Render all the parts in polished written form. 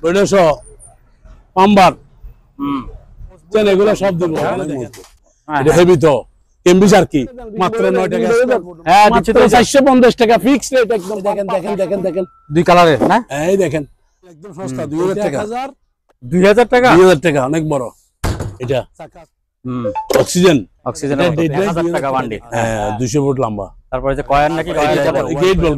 ওইটাশো পাম্বার এগুলো সব দেবো। এটা হেভি তো এমবি কি মাত্র 9 টাকা। হ্যাঁ দিচ্ছি তো 450 টাকা ফিক্সড রেট একদম। দেখেন দেখেন দেখেন দেখেন দুই কালারের না, এই দেখেন একদম সস্তা 2000 টাকা। 2000 টাকা 2000 টাকা অনেক বড় এটা। অক্সিজেন 1000 টাকা বান্ডিল। হ্যাঁ 200 ফুট লম্বা। তারপরে যে কয়েন নাকি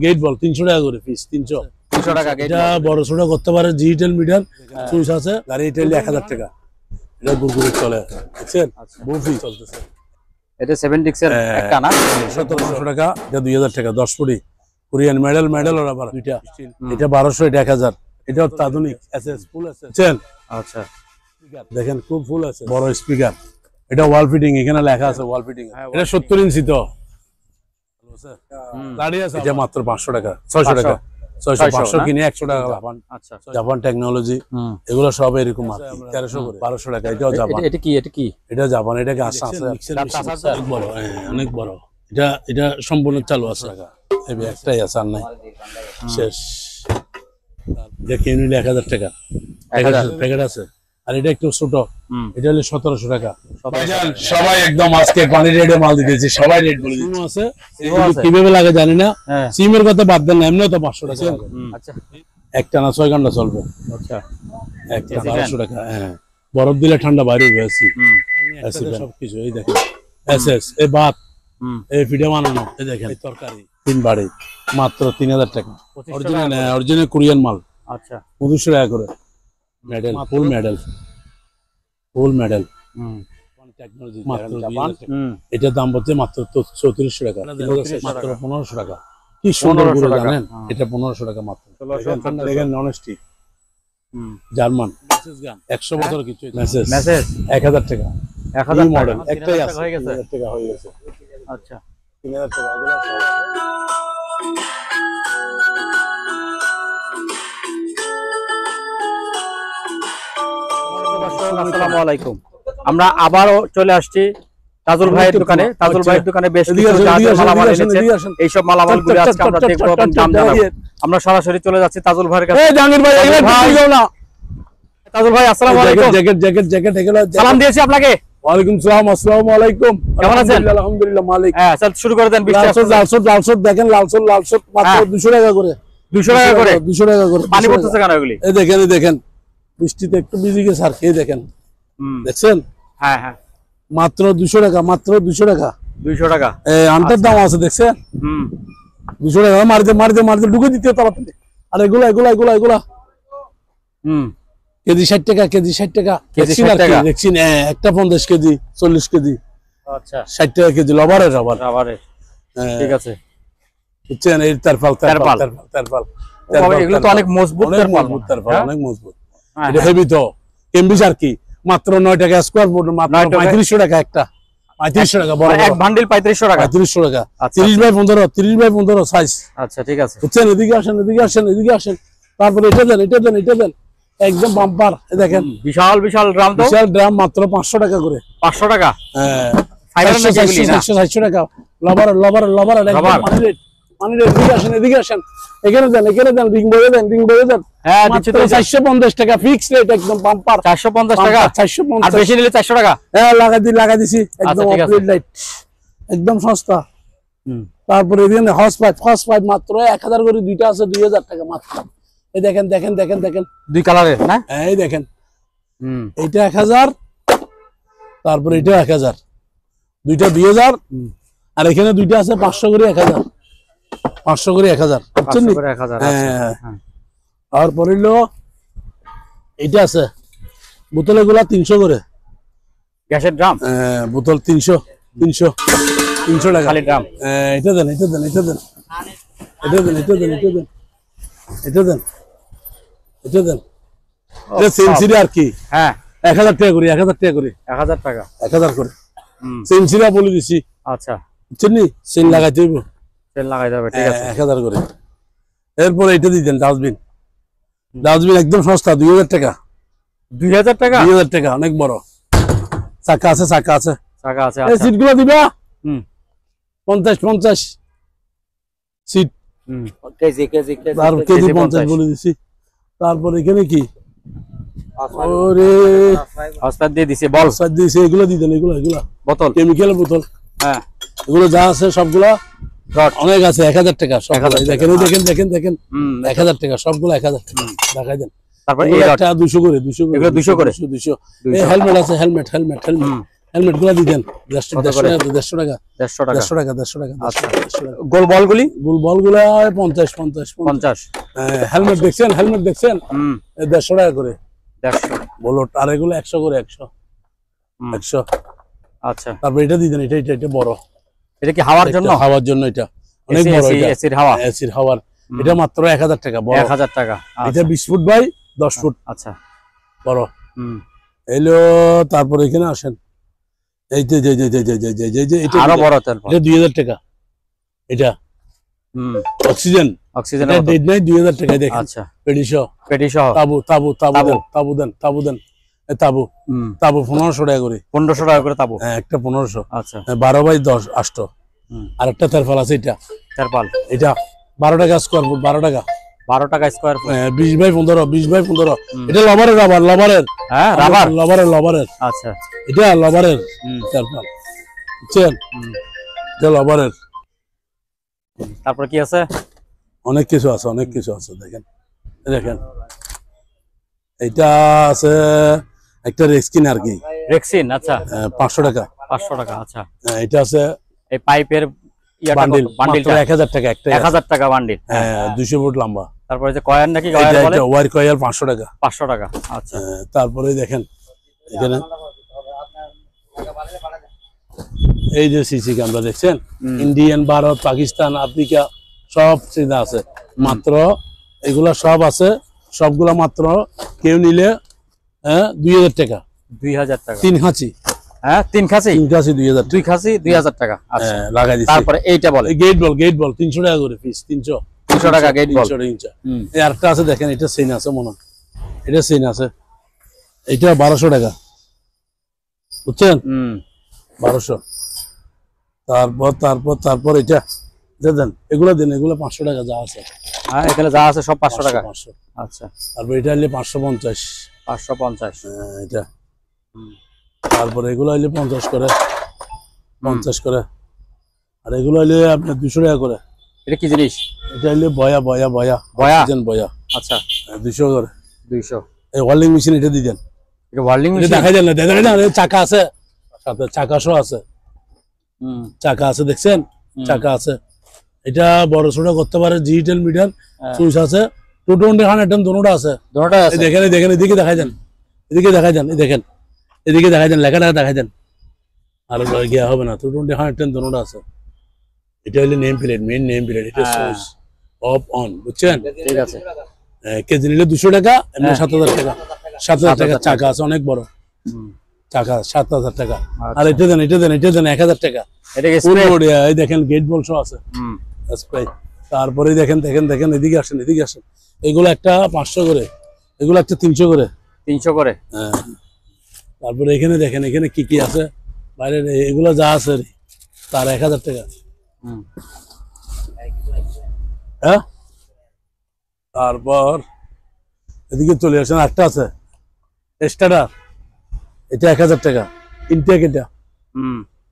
গেট বল 300 টাকা করে পিস। 300 টাকা এটা বড় ছোট করতে পারে। ডিজিটাল মিটার সুইচ আছে। গাড়ি এটা 1000 টাকা। এটা গুরগুরে চলে দেখছেন বুফি চলতেছে। এটা 76 এর একটা না 1700 টাকা। এটা 2000 টাকা 10 ফুটি কোরিয়ান মেডেল ওরা আবার দুইটা। এটা 1200 এটা 1000। এটা অত্যাধুনিক এসএস ফুল আছে চেন। আচ্ছা দেখেন খুব ফুল আছে বড় স্পিকার। এটা ওয়াল ফিটিং এখানে লেখা আছে ওয়াল ফিটিং। এটা 70 ইঞ্চি তো গাড়ি আছে। এটা মাত্র 500 টাকা 600 টাকা 500 কিনে 100 টাকা জাপান। আচ্ছা জাপান টেকনোলজি এগুলো সব এরকম আছে 1300 করে 1200 টাকা। এটাও জাপান। এটা কি এটা জাপান। এটা গাছ আছে অনেক বড়। অনেক বড়। এটা সম্পূর্ণ চালু আছে। এই একটাই আছে আর নাই শেষ। দেখে নিলে 1000 টাকা প্যাকেট আছে। আর এটা একটু ছোট এটা হলো 1700 টাকা। সবাই একদম আজকে পানি রেটে মাল দিতেছি। সবাই রেট বলে দিচ্ছে আছে। কিভাবে লাগে জানি না। সিমের কথা বাদ দেন না এমনিও তো 500 টাকা। আচ্ছা একটা না 6 ঘন্টা চলবে। আচ্ছা একটা 1200 টাকা। হ্যাঁ বরফ দিলে ঠান্ডা বাইরে হয়েছে সবকিছু। এই দেখেন এসএস এই ভাত এই পিঠা বানানো। এই দেখেন তরকারি 3 বাড়ি মাত্র 3000 টাকা। অরিজিনাল কোরিয়ান মাল। আচ্ছা 2500 টাকা করে মেডেল ফুল মেডেল টেকনোলজি মাত্র 2000 টাকা। এটার দাম হচ্ছে মাত্র 3400 টাকা। মাত্র 1500 টাকা। কি সুন্দর গুলো জানেন। এটা 1500 টাকা মাত্র। দেখেন অনেস্টি জার্মান 100 বছর কিছু মেসেজ 1000 টাকা। 1000 মডেল একটাই আছে হয়ে গেছে। 1000 টাকা হয়ে গেছে। আচ্ছা 3000 টাকা এগুলো সব। আসসালামু আলাইকুম। আমরা আবারও চলে আসছি তাজুল ভাইয়ের দোকানে। তাজুল ভাইয়ের দোকানে বেশ কিছু মালামাল এনেছে। এই সব মালামালগুলো আজকে আমরা দেখব এবং দাম জানাবো। আমরা সরাসরি চলে যাচ্ছি তাজুল ভাইয়ের কাছে। এই জাহাঙ্গীর ভাই এখানে যাও না। তাজুল ভাই আসসালামু আলাইকুম। জ্যাকেট এগুলো সালাম দিয়েছি আপনাকে। ওয়ালাইকুম সালাম। আসসালামু আলাইকুম। কেমন আছেন? আলহামদুলিল্লাহ মালিক। হ্যাঁ চল শুরু করে দেন। লালসট দেখেন লালসট মাত্র 200 টাকা করে। 200 টাকা করে 200 টাকা করে। পানি পড়তেছে কেন এগুলি? এই দেখেন বৃষ্টিতে একটু ভিজে গেছে আর এই দেখেন দেখছেন। হ্যাঁ হ্যাঁ মাত্র 200 টাকা। মাত্র 200 টাকা 200 টাকা। এই আন্টার দাম আছে দেখছেন। 200 টাকা মারতে ঢুকে দিতে তাড়াতাড়ি। আর এগুলা কেজি 60 টাকা। কেজি 60 টাকা। দেখছেন একটা 50 কেজি 40 কেজি। আচ্ছা 60 টাকা কেজি লবারের ঠিক আছে বুঝছেন। এই তারপাল এগুলো তো অনেক মজবুত তারপাল অনেক মজবুত। এটা হেভি তো এমবি কি মাত্র 9 টাকা স্কয়ার ফুট। মাত্র 3500 টাকা একটা। 3500 টাকা বড় এক বান্ডিল 3500 টাকা। 3500 টাকা 30 বাই 15 সাইজ। আচ্ছা ঠিক আছে বুঝছেন। এদিকে আসেন। তারপরে এটা দেন একদম বাম্পার। দেখেন বিশাল ড্রাম তো। বিশাল ড্রাম মাত্র 500 টাকা করে। 500 টাকা। হ্যাঁ 700 টাকা। লবার পানি রেট এদিকে আসেন। এখানে দেন রিং বয়ে দেন। হ্যাঁ মাত্র 450 টাকা ফিক্সড রেট একদম বাম্পার। 450 টাকা। 450 আর বেশি নিলে 400 টাকা। হ্যাঁ লাগাই দিছি একদম অফলাইট লাইট একদম সস্তা। তারপরে এখানে হস পাইপ মাত্র 1000 করে। দুইটা আছে 2000 টাকা মাত্র। এই দেখেন দুই কালারের না। এই দেখেন এইটা 1000 তারপরে এটা 1000 দুইটা 2000। আর এখানে দুইটা আছে 500 করে 1000 500 করে 1000 বুঝছেন নি। হ্যাঁ তারপরে এইটা আছে বোতলে গুলা 300 করে। গ্যাসের ড্রাম বোতল 300 টাকা খালি ড্রাম। এটা দেন এটা সেঞ্চুরি আর কি। হ্যাঁ 1000 টাকা করে 1000 টাকা 1000 করে সেঞ্চুরি বলে দিছি। আচ্ছা বুঝছেন নি। সেন লাগাইতে হইব। তেল লাগাইতে হবে ঠিক আছে 1000 করে। এরপরে এটা দিতেন ডাস্টবিন একদম সস্তা 2000 টাকা। 2000 টাকা 2000 টাকা অনেক বড়। চাকা আছে এই আচ্ছা সিটগুলো দিবা 50 সিট। কেজি তার কেজি 50 বলে দিছি। তারপর এখানে কি ওরে হসপাত দিয়ে দিছে বল সাইড দিয়েছে, এগুলো দিতেন, এগুলো বোতল কেমিক্যালের বোতল। হ্যাঁ এগুলো যা আছে সবগুলা রড অনেক আছে, 1000 টাকা সব। 1000 দেখেন দেখেন দেখেন দেখেন, 1000 টাকা সবগুলো, 1000 টাকা দেখাই দেন। তারপর এগুলো এই রড একটা 200 করে, 200 করে, এগুলো 200 করে? 200। এই হেলমেট আছে, হেলমেট হেলমেট হেলমেট হেলমেট গুলো দিতেন 150 করে? টাকা, 150 টাকা, 150 টাকা 150 টাকা, 150 টাকা, 150 টাকা। গোল বলগুলি গোল বলগুলা 50 50 50। 50 হেলমেট দেখছেন, হেলমেট দেখছেন, 150 টাকা করে 150 বলো। আর এগুলো 100 করে, 100 100। আচ্ছা তারপর এটা দিতেন, এটা এটা এটা বড়, এটা কি হাওয়ার জন্য? হাওয়ার জন্য, এটা অনেক বড়, এটা এসির হাওয়া, এসির হাওয়ার। এটা মাত্র 1000 টাকা বড়, 1000 টাকা। এটা 20 ফুট বাই 10 ফুট আচ্ছা বড়। এলো তারপর এখানে আসেন, এই যে যে যে যে যে যে যে যে এটা আরো বড় তেল, এটা 2000 টাকা। এটা অক্সিজেন, অক্সিজেন এটা ডেড নাই, 2000 টাকা। দেখেন আচ্ছা পেডিশো, পেটি সহ তাবু তাবু তাবু দেন, তাবু দেন, তাবু দেন, এই তাবু তাবু 1500 টাকা করে। 1500 টাকা করে তাবু। হ্যাঁ একটা 1500। আচ্ছা 12 বাই 10 8। আর একটা তেরফাল আছে, এটা তেরপাল, এটা 12 টাকা স্কোয়ার ফুট, 12 টাকা, 12 টাকা স্কয়ার ফুট। 20 by 15, 20 by 15। এটা লবারের, রাবার লবারের, হ্যাঁ রাবার, লবারের লবারের। আচ্ছা এটা লবারের তেরফাল, বুঝছেন, এটা লবারের। তারপর কি আছে? অনেক কিছু আছে, অনেক কিছু আছে। দেখেন দেখেন, এইটা আছে একটা রেক্সকিন আর কি, রেক্সিন। আচ্ছা 500 টাকা, 500 টাকা। আচ্ছা এটা আছে এই পাইপের ইয়াটা বান্ডিল, বান্ডিলটা 1000 টাকা একটা, 1000 টাকা বান্ডিল। 200 ফুট লম্বা। তারপরে যে কয়েন নাকি কয়েন বলে, এটা ওয়ার কয়েল 500 টাকা, 500 টাকা। আচ্ছা তারপরে দেখেন এখানে এই যে সিসি ক্যামেরা দেখছেন, ইন্ডিয়ান, ভারত, পাকিস্তান, আফ্রিকা সব চিন্তা আছে। মাত্র এগুলা সব আছে, সবগুলা মাত্র কেউ নিলে 2000 টাকা, 2000 টাকা। 3 খাঁচি, হ্যাঁ 3 খাসি, 3 খাঁচি 2000 2 খাসি 2000 টাকা। আচ্ছা লাগাই দিচ্ছি। তারপরে এইটা বলে গেট বল, গেট বল 300 টাকা করে পিস, 300 টাকা গেট বল। 300 এই আরেকটা আছে দেখেন, এটা সেন আছে মনে হয়, এটা সেন আছে, এটা 1200 টাকা, বুঝছেন, 1200। তারপর তারপর তারপর এটা দেন, এগুলো দেন, এগুলো 500 টাকা যা আছে। হ্যাঁ এখানে যা আছে সব 500 টাকা। 500। আচ্ছা তারপর এটা হলে 550, 550। এটা। তারপর এগুলো হলে 50 করে, 50 করে। আর এগুলো হলে আপনার 200 টাকা করে। এটা কি জিনিস? এটা হলে বয়া বয়া বয়া বয়া, বয়া। আচ্ছা 200 করে। 200। এই ওয়ার্লিং মেশিন এটা দিয়ে দেন, এটা ওয়ার্লিং মেশিন দেখাই দেন না, দেখেন না, চাকা আছে সাথে, চাকা সহ আছে, চাকা আছে দেখছেন, চাকা আছে। এটা বড় ছোট করতে পারে, ডিজিটাল মিটার সুইচ আছে, 220 110 দুটোটা আছে, দুটোটা আছে। দেখেন দেখেন, এদিকে দেখাই দেন, এদিকে দেখাই দেন, এই দেখেন এদিকে দেখাই দেন, লেখাটা দেখাই দেন। আর গিয়া হবে না, 220 110 দুটোটা আছে। এটা হলো name plate, main name plate, এটা সুইচ অফ অন, বুঝছেন। ঠিক আছে। কেজি নিলে 200 টাকা, এমনি 7000 টাকা, 7000 টাকা। চাকা আছে অনেক বড় চাকা, 7000 টাকা। আর এটা দেন, এটা দেন, এটা দেন 1000 টাকা। এটা কি স্প্রে? এই দেখেন গেট বল সহ আছে, স্প্রে। তারপরে দেখেন দেখেন দেখেন, এদিকে আসেন, এদিকে আসেন। এগুলো একটা 500 করে, এগুলো একটা 300 করে, 300 করে। হ্যাঁ। তারপরে এখানে দেখেন, এখানে কি কি আছে বাইরে, এগুলো যা আছে তার 1000 টাকা। হ্যাঁ। তারপর এদিকে চলে আসেন, একটা আছে স্টার্টার, এটা 1000 টাকা। ইনটেক, এটা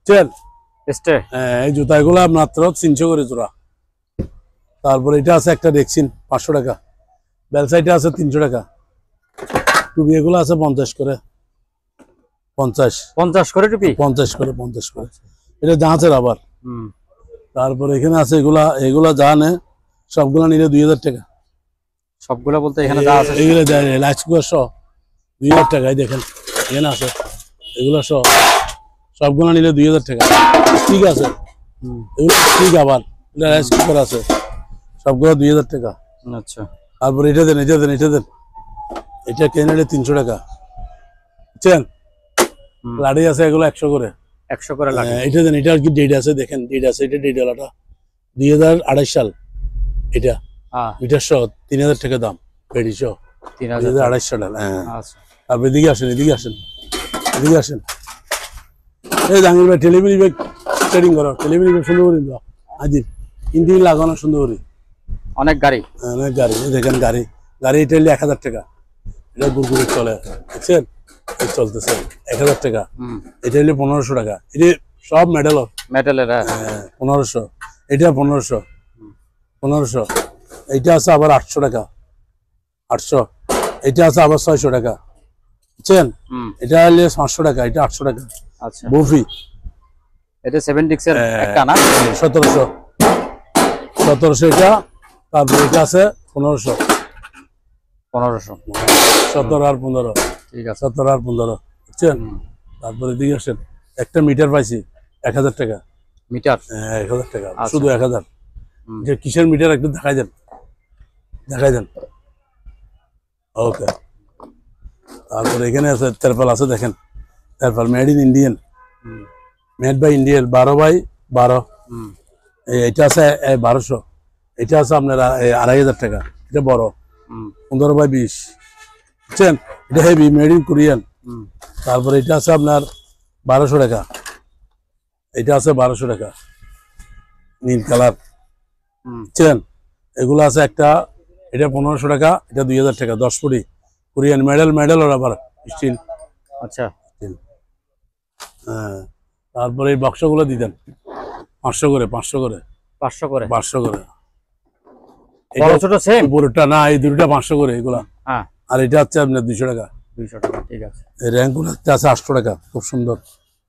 চল এই জুতাগুলো মাত্র 300 করে জোড়া। তারপর এটা আছে একটা রেক্সিন 500 টাকা, বেলসাইটে আছে 300 টাকা। টুপি এগুলো আছে 50 করে, 50 করে টুপি, 50 করে, 50 করে। এটা জাহাজের আবার। তারপর এখানে আছে এগুলা, এগুলা যা নে সবগুলা নিলে 2000 টাকা। সবগুলা বলতে এখানে যা আছে এগুলো লাইট কুকার সহ 2000 টাকা। দেখেন এখানে আছে এগুলো সহ, সবগুলা নিলে 2000 টাকা। ঠিক আছে, এগুলো ঠিক। আবার এটা রাইস কুকার আছে, সবগুলো 2000 টাকা। আচ্ছা। তারপর এটা দেন, এটা দেন, এটা দেন, এটা কিনে 300 টাকা, বুঝছেন। লাড়ি আছে এগুলো 100 করে, 100 করে লাগে। এটা দেন, এটা আর কি ডেট আছে, দেখেন ডেট আছে, এটা ডেট আলাটা 2028 সাল। এটা মিটার সহ 3000 টাকা দাম, পেডি সহ 2028 সাল। হ্যাঁ। তারপর এদিকে আসেন, এদিকে আসেন, এদিকে আসেন। এই জাহাঙ্গীর ভাই টেলিভিশন ব্যাগ ট্রেডিং করো, টেলিভিশন ব্যাগ সুন্দর করে দাও আজিব, ইঞ্জিন লাগানো সুন্দর করে। অনেক গাড়ি, অনেক গাড়ি। দেখেন গাড়ি, গাড়ি এটা হলে 1000 টাকা, এটা গুড়গুড়ি চলে, দেখছেন এই চলতেছে 1000 টাকা। এটা হলো 1500 টাকা। এটা সব মেটালের 1500, এটা 1500। এইটা আছে আবার 800 টাকা, 800। এটা আছে আবার 600 টাকা, বুঝছেন? এটা হলে 500 টাকা, এটা 800 টাকা। আচ্ছা, বুফি এটা 7 ডিক্সের একটা না, 1700 এটা। তারপরে এটা আছে 1500, 17 আর 15, ঠিক আছে 17 আর 15, বুঝছেন? তারপরে দিকে আসেন, একটা মিটার পাইছি 1000 টাকা। মিটার 1000 টাকা, আচ্ছা। শুধু 1000। যে কিসের মিটার একটু দেখাই দেন। ওকে। তারপরে এখানে আছে তেরপাল আছে, দেখেন তেরপাল made in Indian, made by Indian, 12x12। এটা আছে 1200। এটা আছে আপনার 2500 টাকা, এটা বড় 15x20, বুঝছেন? এটা হেভি, মেড ইন কোরিয়ান। তারপরে এটা আছে আপনার 1200 টাকা, এটা আছে 1200 টাকা, নীল কালার, বুঝছেন? এগুলো আছে একটা, এটা 1500 টাকা, এটা 2000 টাকা, 10 ফুটি কোরিয়ান মেডেল ওর আবার স্টিল। আচ্ছা, হ্যাঁ। তারপরে এই বক্সগুলো দিতেন 500 করে, 500 করে, 500 করে, 500 করে। বড় ছোট সেম? পুরোটা না, এই দুটোটা 500 করে এগুলা। হ্যাঁ, আর এটা হচ্ছে আপনার 200 টাকা। 200 টাকা, ঠিক আছে। এই র্যাঙ্কগুলো আছে 800 টাকা, খুব সুন্দর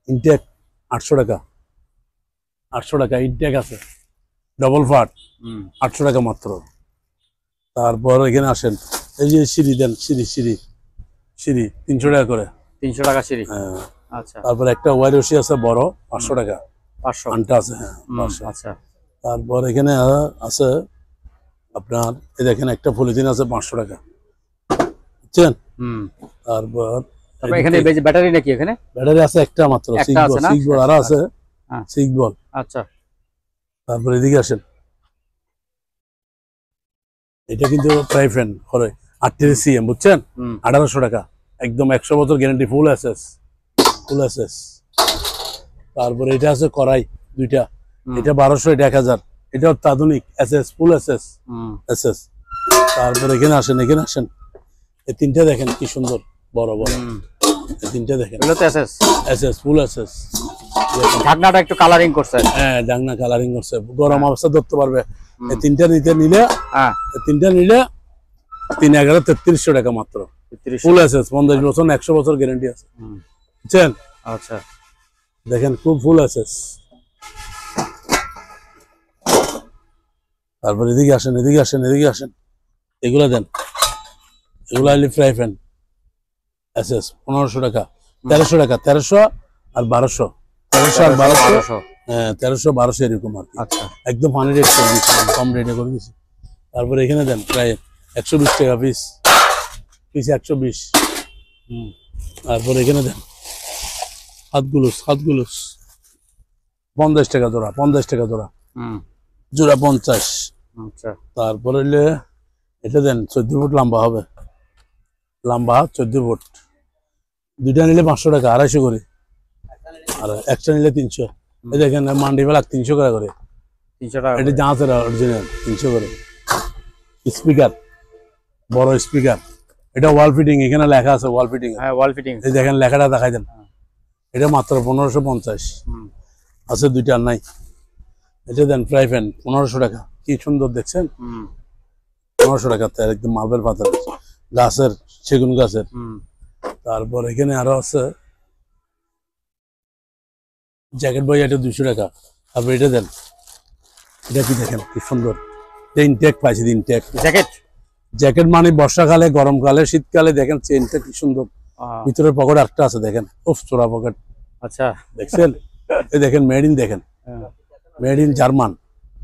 ইনটেক। 800 টাকা, 800 টাকা ইনটেক আছে, ডবল ফাট 800 টাকা মাত্র। তারপর এখানে আসেন, এই যে সিঁড়ি দেন, সিঁড়ি 300 টাকা করে, 300 টাকা সিঁড়ি। হ্যাঁ। আচ্ছা, তারপর একটা ওয়াইরসি আছে বড়, 500 টাকা, 500। আনটা আছে, হ্যাঁ 500। আচ্ছা, তারপর এখানে আছে আপনার, এই দেখেন একটা পলিথিন আছে 500 টাকা, বুঝছেন? তারপর এখানে ব্যাটারি নাকি? এখানে ব্যাটারি আছে একটা মাত্র, একটা আছে না? 6 বল আর আছে, হ্যাঁ 6 বল। আচ্ছা, তারপর এদিকে আসেন, এটা কিন্তু প্রায় ফ্যান করে 38 সিএম, বুঝছেন? 1800 টাকা, একদম 100 বছর গ্যারান্টি, ফুল এসএস। তারপরে এটা আছে কড়াই দুইটা, এটা 1200, এটা 1000, এটা অত্যাধুনিক এসএস, ফুল এসএস। তারপর এখানে আসেন, এই তিনটা দেখেন কি সুন্দর, বড় এই তিনটা দেখেন, এগুলো তো এসএস, এসএস, ফুল এসএস। ঢাকনাটা একটু কালারিং করছে। হ্যাঁ, ডাকনা কালারিং করছে, গরম অবস্থা ধরতে পারবে। এই তিনটা নিলে, হ্যাঁ, এই তিনটা নিলে 311 3300 টাকা মাত্র, ফুল এসএস, 50 বছর 100 বছর গ্যারান্টি আছে, বুঝছেন? আচ্ছা, দেখেন খুব ফুল এসএস। তারপর এদিকে আসেন, এগুলা দেন, এগুলা হলে ফ্রাই প্যান এসএস 1500 টাকা, 1300 টাকা, 1300 আর 1200, 1300 আর 1200, হ্যাঁ 1300 1200 এরকম আর কি। আচ্ছা, একদম 100 করে দিচ্ছি, কম রেটে করে দিচ্ছি। তারপরে এখানে দেন প্রায় 120 টাকা পিস 120। তারপরে এখানে দেন হাত গুলুস 50 টাকা জোড়া, 50 টাকা জোড়া, জোড়া 50। আচ্ছা, তারপরে এটা দেন 14 ফুট লম্বা হবে, 14 ফুট। দুইটা নিলে 500 টাকা, 250 করে, আর একটা নিলে 300। এই দেখেন মান্ডি বেলা 300 টাকা করে, 300 টাকা। এটা জাহাজের অরিজিনাল 300 করে। স্পিকার, বড় স্পিকার, এটা ওয়াল ফিটিং, এখানে লেখা আছে ওয়াল ফিটিং। হ্যাঁ, ওয়াল ফিটিং। এই দেখেন লেখাটা দেখাই দেন, এটা মাত্র 1550 আছে, দুইটা নাই। এটা দেন ফ্রাই প্যান 1500 টাকা, কি সুন্দর দেখছেন, 1500 টাকা, তার একদম মার্বেল পাথর, গাছের, সেগুন গাছের। তারপর এখানে আরো আছে জ্যাকেট বই, এটা 200 টাকা। তারপর এটা দেন, এটা কি দেখেন কি সুন্দর, ইনটেক পাইছি, ইনটেক জ্যাকেট মানে বর্ষাকালে, গরমকালে, শীতকালে, দেখেন চেনটা কি সুন্দর, ভিতরের পকেট একটা আছে, দেখেন উফ চোরা পকেট। আচ্ছা, দেখছেন? এই দেখেন মেড ইন, দেখেন মেড ইন জার্মান,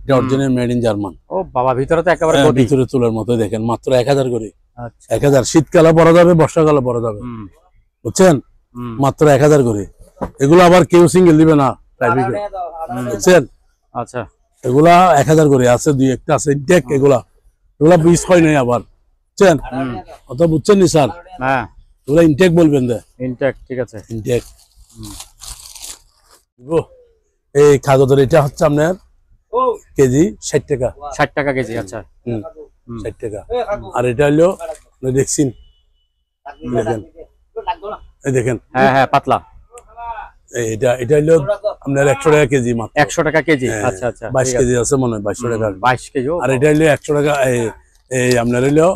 এটা অরিজিনাল মেড ইন জার্মান। ও বাবা, ভিতরে তো একেবারে ভিতরে তুলার মতো, দেখেন মাত্র 1000 করে। আচ্ছা, 1000, শীতকালে পরা যাবে, বর্ষাকালে পরা যাবে, বুঝছেন? মাত্র 1000 করে। এগুলো আবার কেউ সিঙ্গেল দিবে না, বুঝছেন? আচ্ছা, এগুলা 1000 করে আছে, দুই একটা আছে ইনটেক, এগুলা পিস হয় নাই আবার, বুঝছেন? অত বুঝছেন নি স্যার? হ্যাঁ, এগুলা ইনটেক বলবেন, ইনটেক, ঠিক আছে, ইনটেক। এই কাগজের এটা হচ্ছে আপনার কেজি 60 টাকা, 60 টাকা কেজি। আচ্ছা, 60 টাকা। আর এটা হলো দেখছেন, দেখেন এই দেখেন হ্যাঁ হ্যাঁ পাতলা। এটা হলো আপনার 100 টাকা কেজি মাত্র। 100 টাকা কেজি। আচ্ছা আচ্ছা 22 কেজি আছে মনে হয়, 2200 টাকা। 22 কেজি। আর এটা হলো 100 টাকা, এই আপনার হলো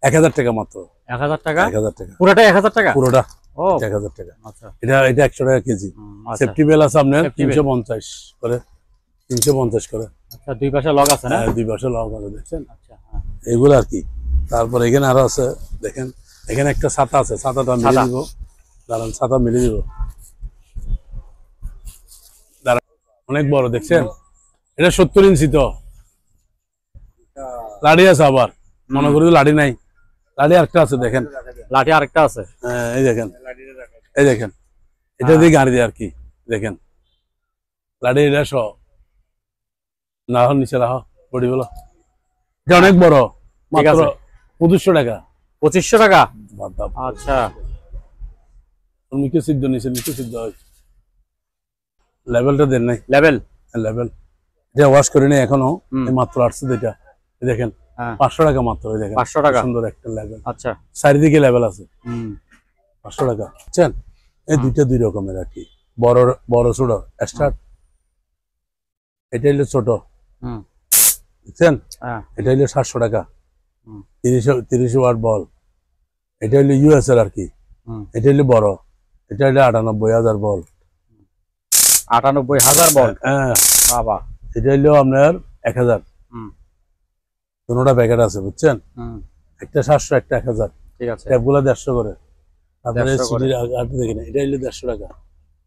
1000 টাকা মাত্র। 1000 টাকা? 1000 টাকা পুরোটা 1000 টাকা? পুরোটা ও 1000 টাকা। আচ্ছা এটা 100 টাকা কেজি। আচ্ছা সেফটি বেল আছে আপনার 350 করে, 350 করে। আচ্ছা দুই পাশে লক আছে না? দুই পাশে লক আছে দেখছেন। আচ্ছা হ্যাঁ এগুলো আর কি। তারপর এখানে আরো আছে দেখেন, এখানে একটা ছাতা আছে, ছাতাটা মিলে দিব, দাঁড়ান ছাতা মিলে দিব, দাঁড়ান। অনেক বড় দেখছেন, এটা 70 ইঞ্চি তো। লাঠি আছে আবার, মনে করি লাঠি নাই, লাঠি আরেকটা আছে দেখেন, লাঠি আরেকটা আছে। এই দেখেন, এই দেখেন, এটা দিয়ে গাড়ি দিয়ে আর কি দেখেন লাঠি। এটা সহ না হন নিচে রাখো বডি বলো। এটা অনেক বড়, মাত্র 2500 টাকা। 2500 টাকা? আচ্ছা মিকে সিদ্ধ নিচে, মিকে সিদ্ধ হয়। লেভেলটা দেন নাই, লেভেল লেভেল এটা ওয়াশ করে নেই এখনো, মাত্র আসছে যেটা দেখেন 500 টাকা মাত্র। এই দেখেন 500 টাকা, সুন্দর একটা লেভেল। আচ্ছা চারিদিকে লেভেল আছে। 500 টাকা বুঝছেন। এই দুইটা দুই রকমের আর কি, বড় বড় ছোট স্টার্ট। এটা হলো ছোট বুঝছেন, এটা হলো 700 টাকা। 30 ওয়াট বল, এটা হলো ইউএস এর আর কি। এটা হলো বড়, এটা হলো 98,000 বল। 98,000 বল? হ্যাঁ বাবা। এটা হলো আপনার 1000। দুটোটা প্যাকেট আছে বুঝছেন, একটা 700 একটা 1000। ঠিক আছে, ট্যাপগুলো 150 করে। তারপরে সিডির আগে দেখেন, এটা হলো 150 টাকা।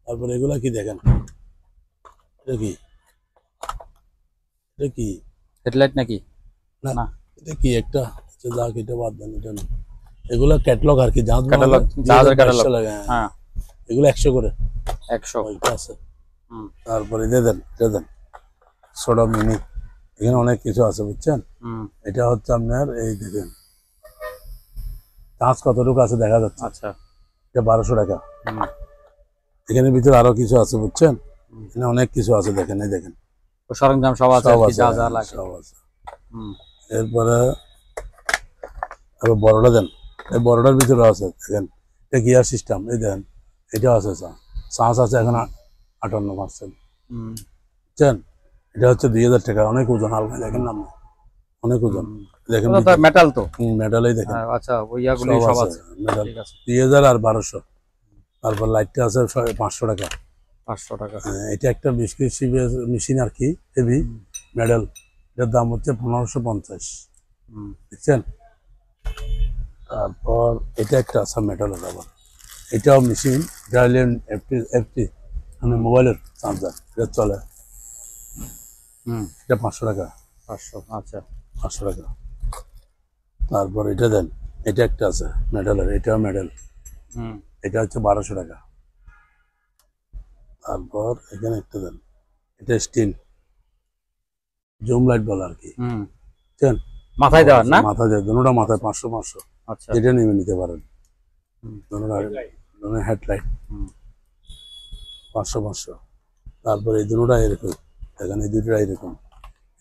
তারপরে এগুলা কি দেখেন, এটা কি, এটা কি হেডলাইট নাকি? না না, এটা কি একটা যাক, এটা বাদ দেন, এটা না। এগুলা ক্যাটালগ আর কি, ক্যাটালগ, জাহাজের ক্যাটালগ। হ্যাঁ এগুলো 100 করে। 100 ওইটা আছে। তারপরে এটা দেন, এটা দেন সোডা মিনি। এখানে অনেক কিছু আছে বুঝছেন। এটা হচ্ছে আপনার এই দেখেন কাঁচ কতটুকু আছে দেখা যাচ্ছে। আচ্ছা এটা 1200 টাকা। এখানে ভিতরে আরো কিছু আছে বুঝছেন, এখানে অনেক কিছু আছে দেখেন, এই দেখেন সরঞ্জাম সব আছে, যা যা লাগে সব আছে। এরপরে আরো বড়টা দেন, এই বড়টার ভিতরে আছে দেখেন, এটা গিয়ার সিস্টেম। এই দেখেন এটা আছে, চার্জ আছে এখন 58%। বুঝছেন, এটা হচ্ছে 2000 টাকা। অনেক ওজন, হালকা দেখেন না, অনেক ওজন দেখেন। মেটাল তো, মেটালই দেখেন। আচ্ছা ওইগুলো সব আছে মেটাল। 2000 আর 1200। তারপর লাইটটা আছে 500 টাকা। 500 টাকা। এটা একটা বিস্কিট মেশিন আর কি, হেভি মেডেল। এটার দাম হচ্ছে 1550। দেখছেন। তারপর এটা একটা আছে মেটালের আবার, এটাও মেশিন, এফটি মানে মোবাইলের চার্জার, এটা চলে। এটা 500 টাকা। 500, আচ্ছা 500 টাকা। তারপর এটা দেন, এটা একটা আছে মেডেলের, এটাও মেডেল, এটা হচ্ছে 1200 টাকা। তারপর এখানে একটা দেন, এটা স্টিল জুম লাইট বলে আর কি, বুঝছেন, মাথায় দেওয়ার না? মাথায় দেয়, দুটোটা মাথায় 500। আচ্ছা এটা নিয়ে নিতে পারেন, দুটোটা হেডলাইট 500। তারপর এই দুটোটা এরকম দেখেন, এই দুটোটা এরকম,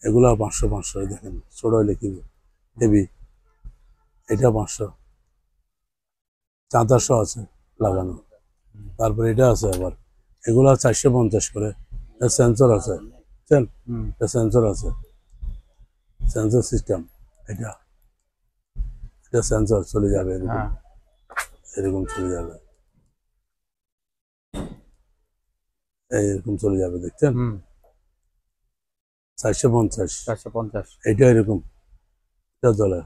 এগুলো 500। দেখেন ছোট হইলে কি হেভি, এটা 500। 400 আছে লাগানো। তারপর এটা আছে আবার, এগুলো 450 করে। সেন্সর আছে বুঝছেন, সেন্সর আছে, সেন্সর সিস্টেম। এটা সেন্সর চলে যাবে এরকম, এরকম চলে যাবে, এরকম চলে যাবে দেখছেন। 450। এটা এরকম, এটা চলে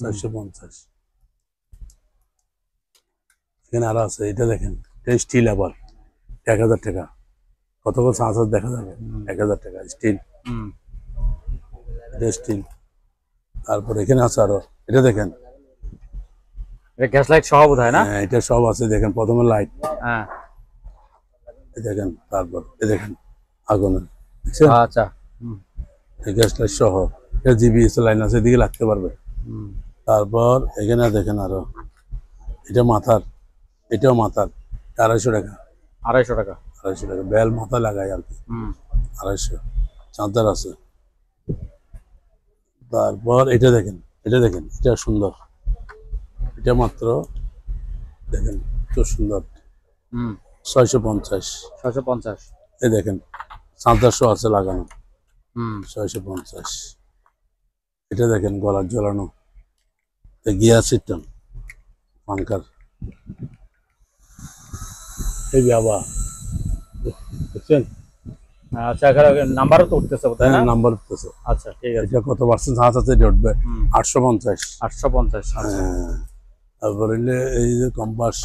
450। এখানে আরো আছে, এটা দেখেন, এটা স্টিল আবার 1000 টাকা। কতক্ষণ চার্জ দেখা যাবে, 1000 টাকা স্টিল, এটা স্টিল। তারপর এখানে আছে আরো, এটা দেখেন, এটা গ্যাস লাইট সহ বোধ হয় না? এটা সব আছে দেখেন। প্রথমে লাইট, দেখেন, তারপর এই দেখেন আগুনের, আচ্ছা গ্যাস লাইট সহ, এটা জিবিএস লাইন আছে, এদিকে লাগতে পারবে। তারপর এখানে দেখেন আরো, এটা মাথার, এটাও মাথার 250 টাকা। 250 টাকা। 250 টাকা বেল মাথা লাগাই আর কি, 250। চাঁদার আছে। তারপর এটা দেখেন, এটা দেখেন, এটা সুন্দর, এটা মাত্র দেখেন খুব সুন্দর, হুম 650। 650। এই দেখেন সাঁতারশো আছে লাগানো, হুম 650। এটা দেখেন গলার ঝোলানো গিয়ার সিস্টেম পাঙ্কার, এই বাবা বুঝছেন। আচ্ছা, এখানে নাম্বারও তো উঠতেছে তাই না? নাম্বার উঠতেছে। আচ্ছা ঠিক আছে। এটা কত পার্সেন্ট হাত আছে এটা উঠবে 850। 850। আচ্ছা তারপর হইলে এই যে কম্পাস,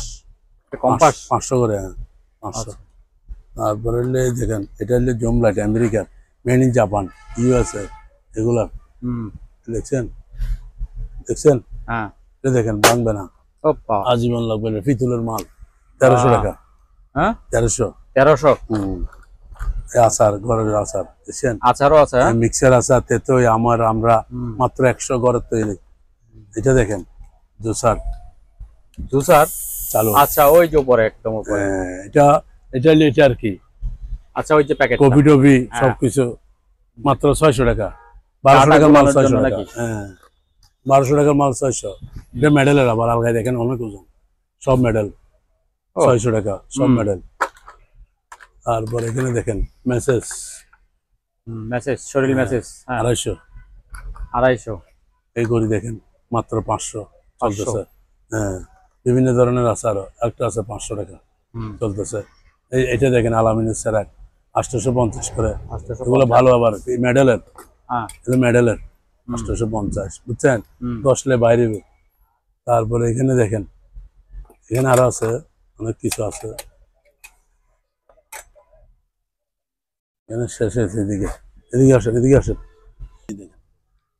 কম্পাস 500 করে, 500। আচ্ছা। তারপর হইলে এই দেখেন এটা হইলে জুম লাইট আমেরিকার, মেড ইন জাপান, ইউএসএ, এগুলা হুম দেখছেন, দেখছেন। হ্যাঁ এটা দেখেন ভাঙবে না, ওপা আজীবন লাগবে না, পিতলের মাল, 1300 টাকা। হ্যাঁ 1300। 1300। এই আচার, ঘরের আচার দেখছেন, আচারও আছে। হ্যাঁ মিক্সার আচার, তেতই আমরা মাত্র 100 ঘরের তৈরি। এটা দেখেন জুসার, জুসার চালু। আচ্ছা ওই যে উপরে একদম উপরে। এটা এটা হলো এটা আর কি, আচ্ছা ওই যে প্যাকেট কপি টপি সবকিছু মাত্র 600 টাকা, 1200 টাকার মাল 600 টাকা। হ্যাঁ 1200 টাকার মাল 600। এটা মেডেলের আবার আলগায় দেখেন অনেক ওজন, সব মেডেল, 600 টাকা সব মেডেল। তারপর এখানে দেখেন মেসেজ, মেসেজ শরীর মেসেজ 250। 250। এই ঘড়ি দেখেন মাত্র 500 চলতেছে। হ্যাঁ বিভিন্ন ধরনের আছে, আরো একটা আছে 500 টাকা চলতেছে। এটা দেখেন আলামিনের সেরাক 850 করে, এগুলো ভালো আবার মেডেলের, মেডেলের 850 বুঝছেন, 10 লে বাইরে। তারপরে এখানে দেখেন, এখানে আরো আছে অনেক কিছু আছে, এখানে শেষ হয়েছে। এদিকে এদিকে আসেন, এদিকে আসেন,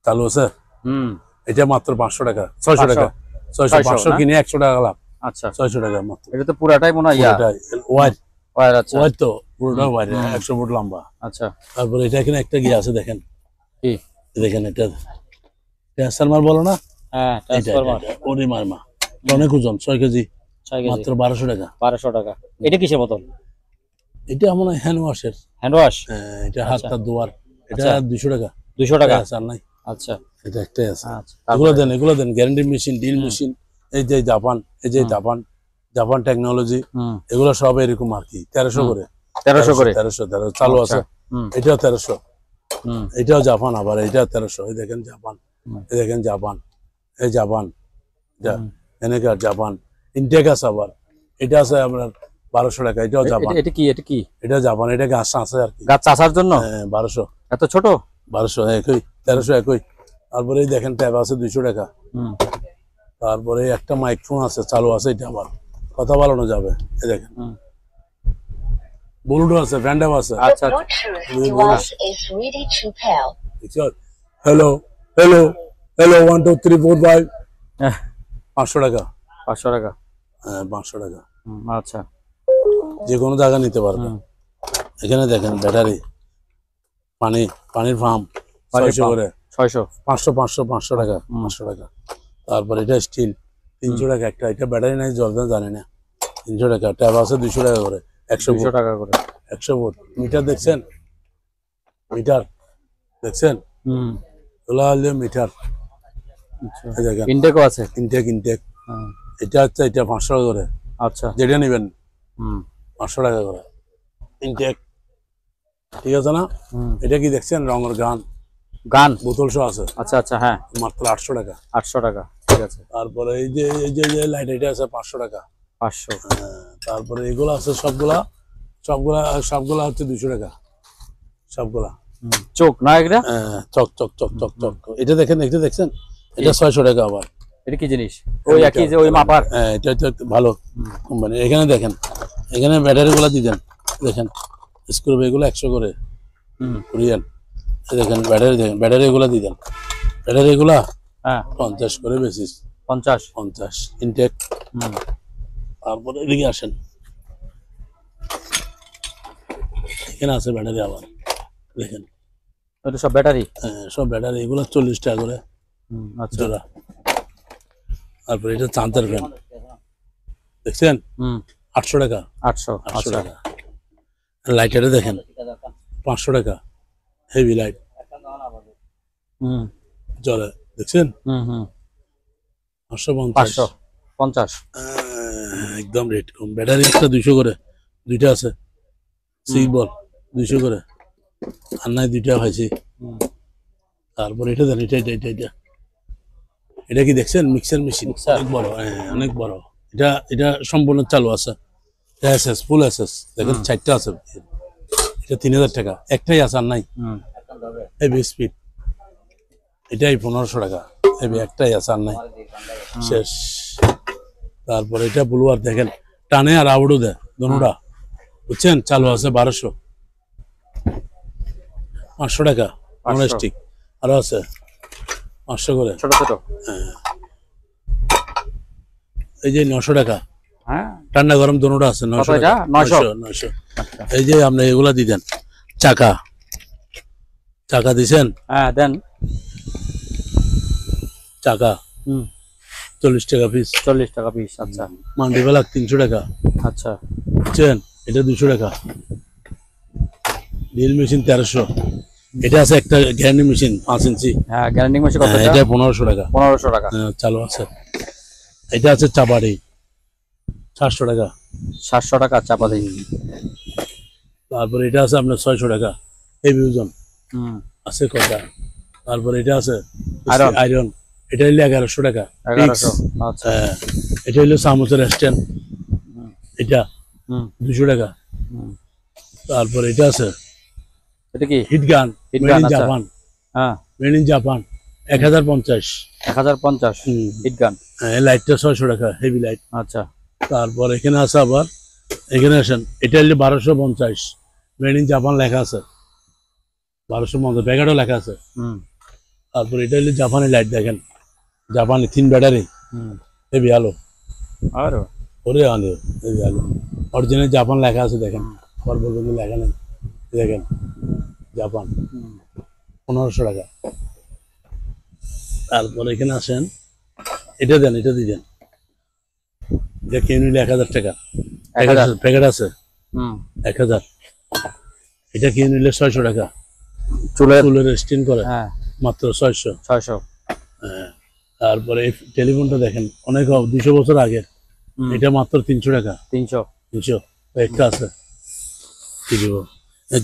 চালু আছে। এটা মাত্র 500 টাকা, 600 টাকা, 600 500 কিনে 100 টাকা লাভ। আচ্ছা 600 টাকা মাত্র। এটা তো পুরাটাই মনে হয় ওয়ার, ওয়্যার। আচ্ছা ওয়ার তো পুরোটা ওয়ার, 100 ফুট লম্বা। আচ্ছা তারপরে এটা এখানে একটা গিয়ে আছে দেখেন, কি দেখেন এটা ট্রান্সফরমার বলো না? হ্যাঁ ট্রান্সফরমার, ওরে মারমা, অনেক ওজন, 6 কেজি, 6 কেজি, মাত্র 1200 টাকা। 1200 টাকা। এটা কিসের বোতল? এটা মনে হয় হ্যান্ড ওয়াশের, হ্যান্ড ওয়াশ। এটা হাতটা ধোয়ার। এটা 200 টাকা। 200 টাকা আর নাই। আচ্ছা এটা একটাই আছে। আচ্ছা এগুলো দেন গ্যারান্টি মেশিন, ডিল মেশিন। এই যে জাপান, এই যে জাপান টেকনোলজি, এগুলো সব এরকম আর কি। 1300 করে, 1300 করে, 1300 চালু আছে। এটাও 1300, এটাও জাপান, আবার এটাও 1300। এই দেখেন জাপান, এই দেখেন জাপান, এই জাপান, এনেকার জাপান ইনটেক আছে। আবার এটা আছে আপনার 1200 টাকা, এটাও জাপান। এটা কি? এটা কি? এটা জাপান, এটা গাছ আছে আর কি, গাছ চাষার জন্য। 1200, এত ছোট 1200 একই, 1300 একই। তারপরে এই দেখেন ট্যাব আছে 200 টাকা। তারপরে একটা মাইক্রোফোন আছে, চালু আছে, এটা আবার কথা বলানো যাবে। এই দেখেন ব্লুটুথ আছে, ব্যান্ডাম আছে। আচ্ছা হ্যালো হ্যালো হ্যালো 1 2 3 4 5, 500 টাকা। 500 টাকা, হ্যাঁ 500 টাকা। আচ্ছা যে কোনো জায়গা নিতে পারবে। এখানে দেখেন ব্যাটারি, পানির পাম্প 600 করে, 600, 500 500 500 টাকা, 500 টাকা। তারপর এটা স্টিল 300 টাকা একটা, এটা ব্যাটারি নাই জলদান জানি না, 300 টাকা। ট্যাব আছে 200 টাকা করে, 100 টাকা করে, 100 ভোল্ট। মিটার দেখছেন, মিটার দেখছেন, ওলা হলে মিটার। দেখেন ইনটেকও আছে, ইনটেক। এটা হচ্ছে এটা 500 টাকা করে। আচ্ছা যেটা নেবেন 500 টাকা করে ইনটেক, ঠিক আছে না? এটা কি দেখছেন, রঙের গান বোতল সহ আছে। আচ্ছা আচ্ছা হ্যাঁ, মাত্র 800 টাকা। 800 টাকা, ঠিক আছে। তারপরে এই যে লাইট, এটা আছে 500 টাকা। 500। তারপরে এগুলো আছে সবগুলা হচ্ছে 200 টাকা সবগুলা। চোখ না এগুলা, চক চক চক চক চক। এটা দেখেন, এটা দেখছেন, এটা 600 টাকা। আবার এটা কি জিনিস? ওই একই যে ওই মাপার। এটা হচ্ছে ভালো কোম্পানি। এখানে দেখেন, এখানে ব্যাটারি গুলা দিতেন, দেখেন স্ক্রু এগুলো 100 করে কোরিয়ান। দেখেন ব্যাটারি, দেখেন ব্যাটারি গুলা দিতেন, ব্যাটারি গুলা 50 করে বেশি, 50 ইনটেক। তারপরে এদিকে আসেন, এখানে আছে ব্যাটারি আবার দেখেন, এটা সব ব্যাটারি। সব ব্যাটারি, এগুলো 40 টাকা করে। আচ্ছা তারপরে এটা চাঁদের ফ্যান দেখছেন, 800 টাকা। 800 টাকা। লাইটারে দেখেন 500 টাকা, হেভি লাইট জ্বলে, দেখছেন 550। একদম রেট কম। ব্যাটারি একটা 200 করে, দুইটা আছে। সিক্স বল 200 করে, আর নাই দুইটা হয়েছে। তারপর এটা দেন, এটা কি দেখছেন? মিক্সার মেশিন, অনেক বড়, হ্যাঁ অনেক বড়। এটা সম্পূর্ণ চালু আছে, এসএস ফুল এসএস। দেখেন 4টা আছে, এটা 3000 টাকা, একটাই আছে আর নাই। হেভি স্পিড, এটাই 1500 টাকা, হেভি একটাই আছে আর নাই, শেষ। তারপর এটা ব্লুয়ার দেখেন, টানে আর আউটও দেয় দোনোটা, বুঝছেন? চালু আছে 1200, 500 টাকা ননস্টিক, আরো আছে 500 করে ছোট ছোট। এই যে 900 টাকা, হ্যাঁ ঠান্ডা গরম দোনোটা আছে 900 টাকা। 900। এই যে আপনি এগুলা দিতেন, চাকা দিছেন? হ্যাঁ দেন। চাকা 40 টাকা পিস। 40 টাকা পিস, আচ্ছা। মান্ডি বেলা 300 টাকা, আচ্ছা। বুঝছেন? এটা 200 টাকা। Drill machine 1300। এটা আছে একটা গ্যারান্টি মেশিন 5 ইঞ্চি। হ্যাঁ গ্যারান্টি মেশিন কত? এটা 1500 টাকা। 1500 টাকা চালু আছে। এটা আছে চাপাড়ি 700 টাকা। 700 টাকা চাপা দিই। তারপর এটা আছে আপনার 600 টাকা, হেভি ওজন আছে কটা। তারপর এটা আছে আয়রন, এটা হইলে 1100 টাকা। 1100, আচ্ছা। এটা হইলো চামচের স্ট্যান্ড, এটা 200 টাকা। তারপর এটা আছে, এটা কি? হিট গান, মেড ইন জাপান। হ্যাঁ মেড ইন জাপান 1050। 1050 হিট গান। হ্যাঁ, লাইটটা 600 টাকা, হেভি লাইট। আচ্ছা। তারপর এখানে আছে আবার, এখানে আসেন, এটা হইলে 1250, মেড ইন জাপান লেখা আছে, 1250 প্যাকেটও লেখা আছে। তারপর এটা হইলে জাপানি লাইট, দেখেন জাপানি 3 ব্যাটারি, হেভি আলো। আর ওরে আলো, হেভি আলো, অরিজিনাল জাপান লেখা আছে, দেখেন পরবর্তী লেখা নেই, দেখেন জাপান 1500 টাকা। তারপর এখানে আসেন, এটা দেন, এটা দিয়ে দেন, এটা কিনে নিলে 1000 টাকা, প্যাকেট আছে 1000। এটা কিনে নিলে 600 টাকা, চুলের স্টিন করে, মাত্র 600। হ্যাঁ। তারপরে এই টেলিফোনটা দেখেন, অনেক 200 বছর আগের, এটা মাত্র 300 টাকা। 300 একটা আছে, কি দিব,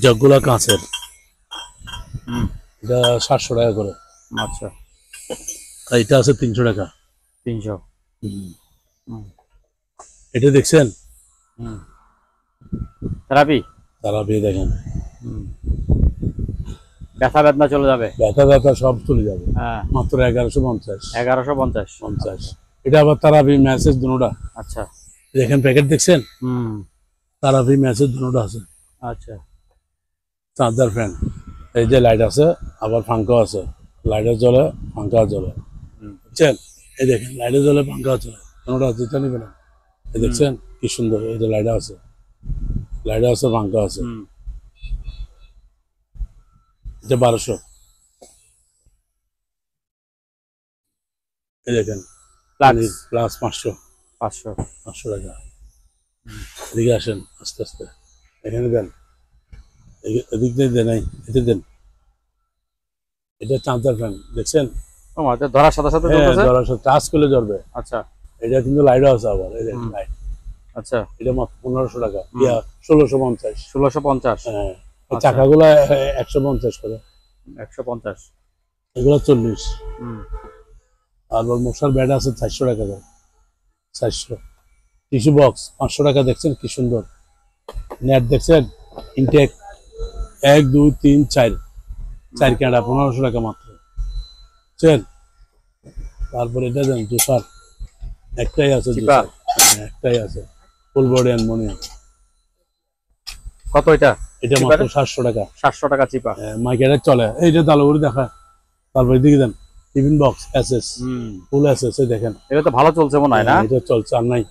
জগগুলা কাঁচের, এটা 700 টাকা করে। আচ্ছা। এটা আছে 300 টাকা। 300। এটা দেখছেন? থেরাপি দেখেন, ব্যথা বেদনা চলে যাবে, ব্যথা সব চলে যাবে, মাত্র 1150। 1150। এটা আবার তারাবি মেসেজ দুটোটা। আচ্ছা। দেখেন প্যাকেট দেখছেন? তারাবি মেসেজ দুটোটা আছে। আচ্ছা। চার্জার ফ্যান, এই যে লাইট আছে, আবার পাঙ্খা আছে, লাইটের জ্বলে পাঙ্খা জ্বলে, বুঝছেন? এই দেখেন লাইটের জ্বলে পাঙ্খা চলে, দুটোটা আছে, নিবে না? এই দেখছেন কি সুন্দর, এই যে লাইট আছে, পাঙ্খা আছে। এটা 1200। এই দেখেন প্লাস 500 টাকা। এদিকে আসেন, আস্তে আস্তে এখানে দেন, এদিক দিয়ে দেন, এতে দেন। এটা চার্জার ফ্যান, দেখছেন? ধরার সাথে সাথে টাচ করলে জ্বলবে। আচ্ছা। এটা কিন্তু লাইটও আছে আবার, এই দেখেন লাইট। আচ্ছা। এটা মাত্র 1500 টাকা, 1650। 1650। হ্যাঁ, চাকাগুলা 150 করে। 150। এগুলো 40। তারপর মশার ব্যাট আছে 400 টাকা করে, 400। টিস্যু বক্স 500 টাকা, দেখছেন কি সুন্দর। নেট দেখছেন, ইনটেক 1 2 3 4 কাঁটা, 1500 টাকা মাত্র, বুঝছেন? তারপর এটা দেন, জুসার একটাই আছে, একটাই আছে, ফুল বডি অ্যালুমিনিয়াম। কত এটা? এটা মাত্র 700 টাকা। 700 টাকা চিপা, মার্কেটে চলে। এইটা তালুগুড়ি দেখা। তারপর এদিকে দেন, tiffin box SS, full SS, দেখেন এটা তো ভালো চলছে মনে হয় না? এটা চলছে, আর নাই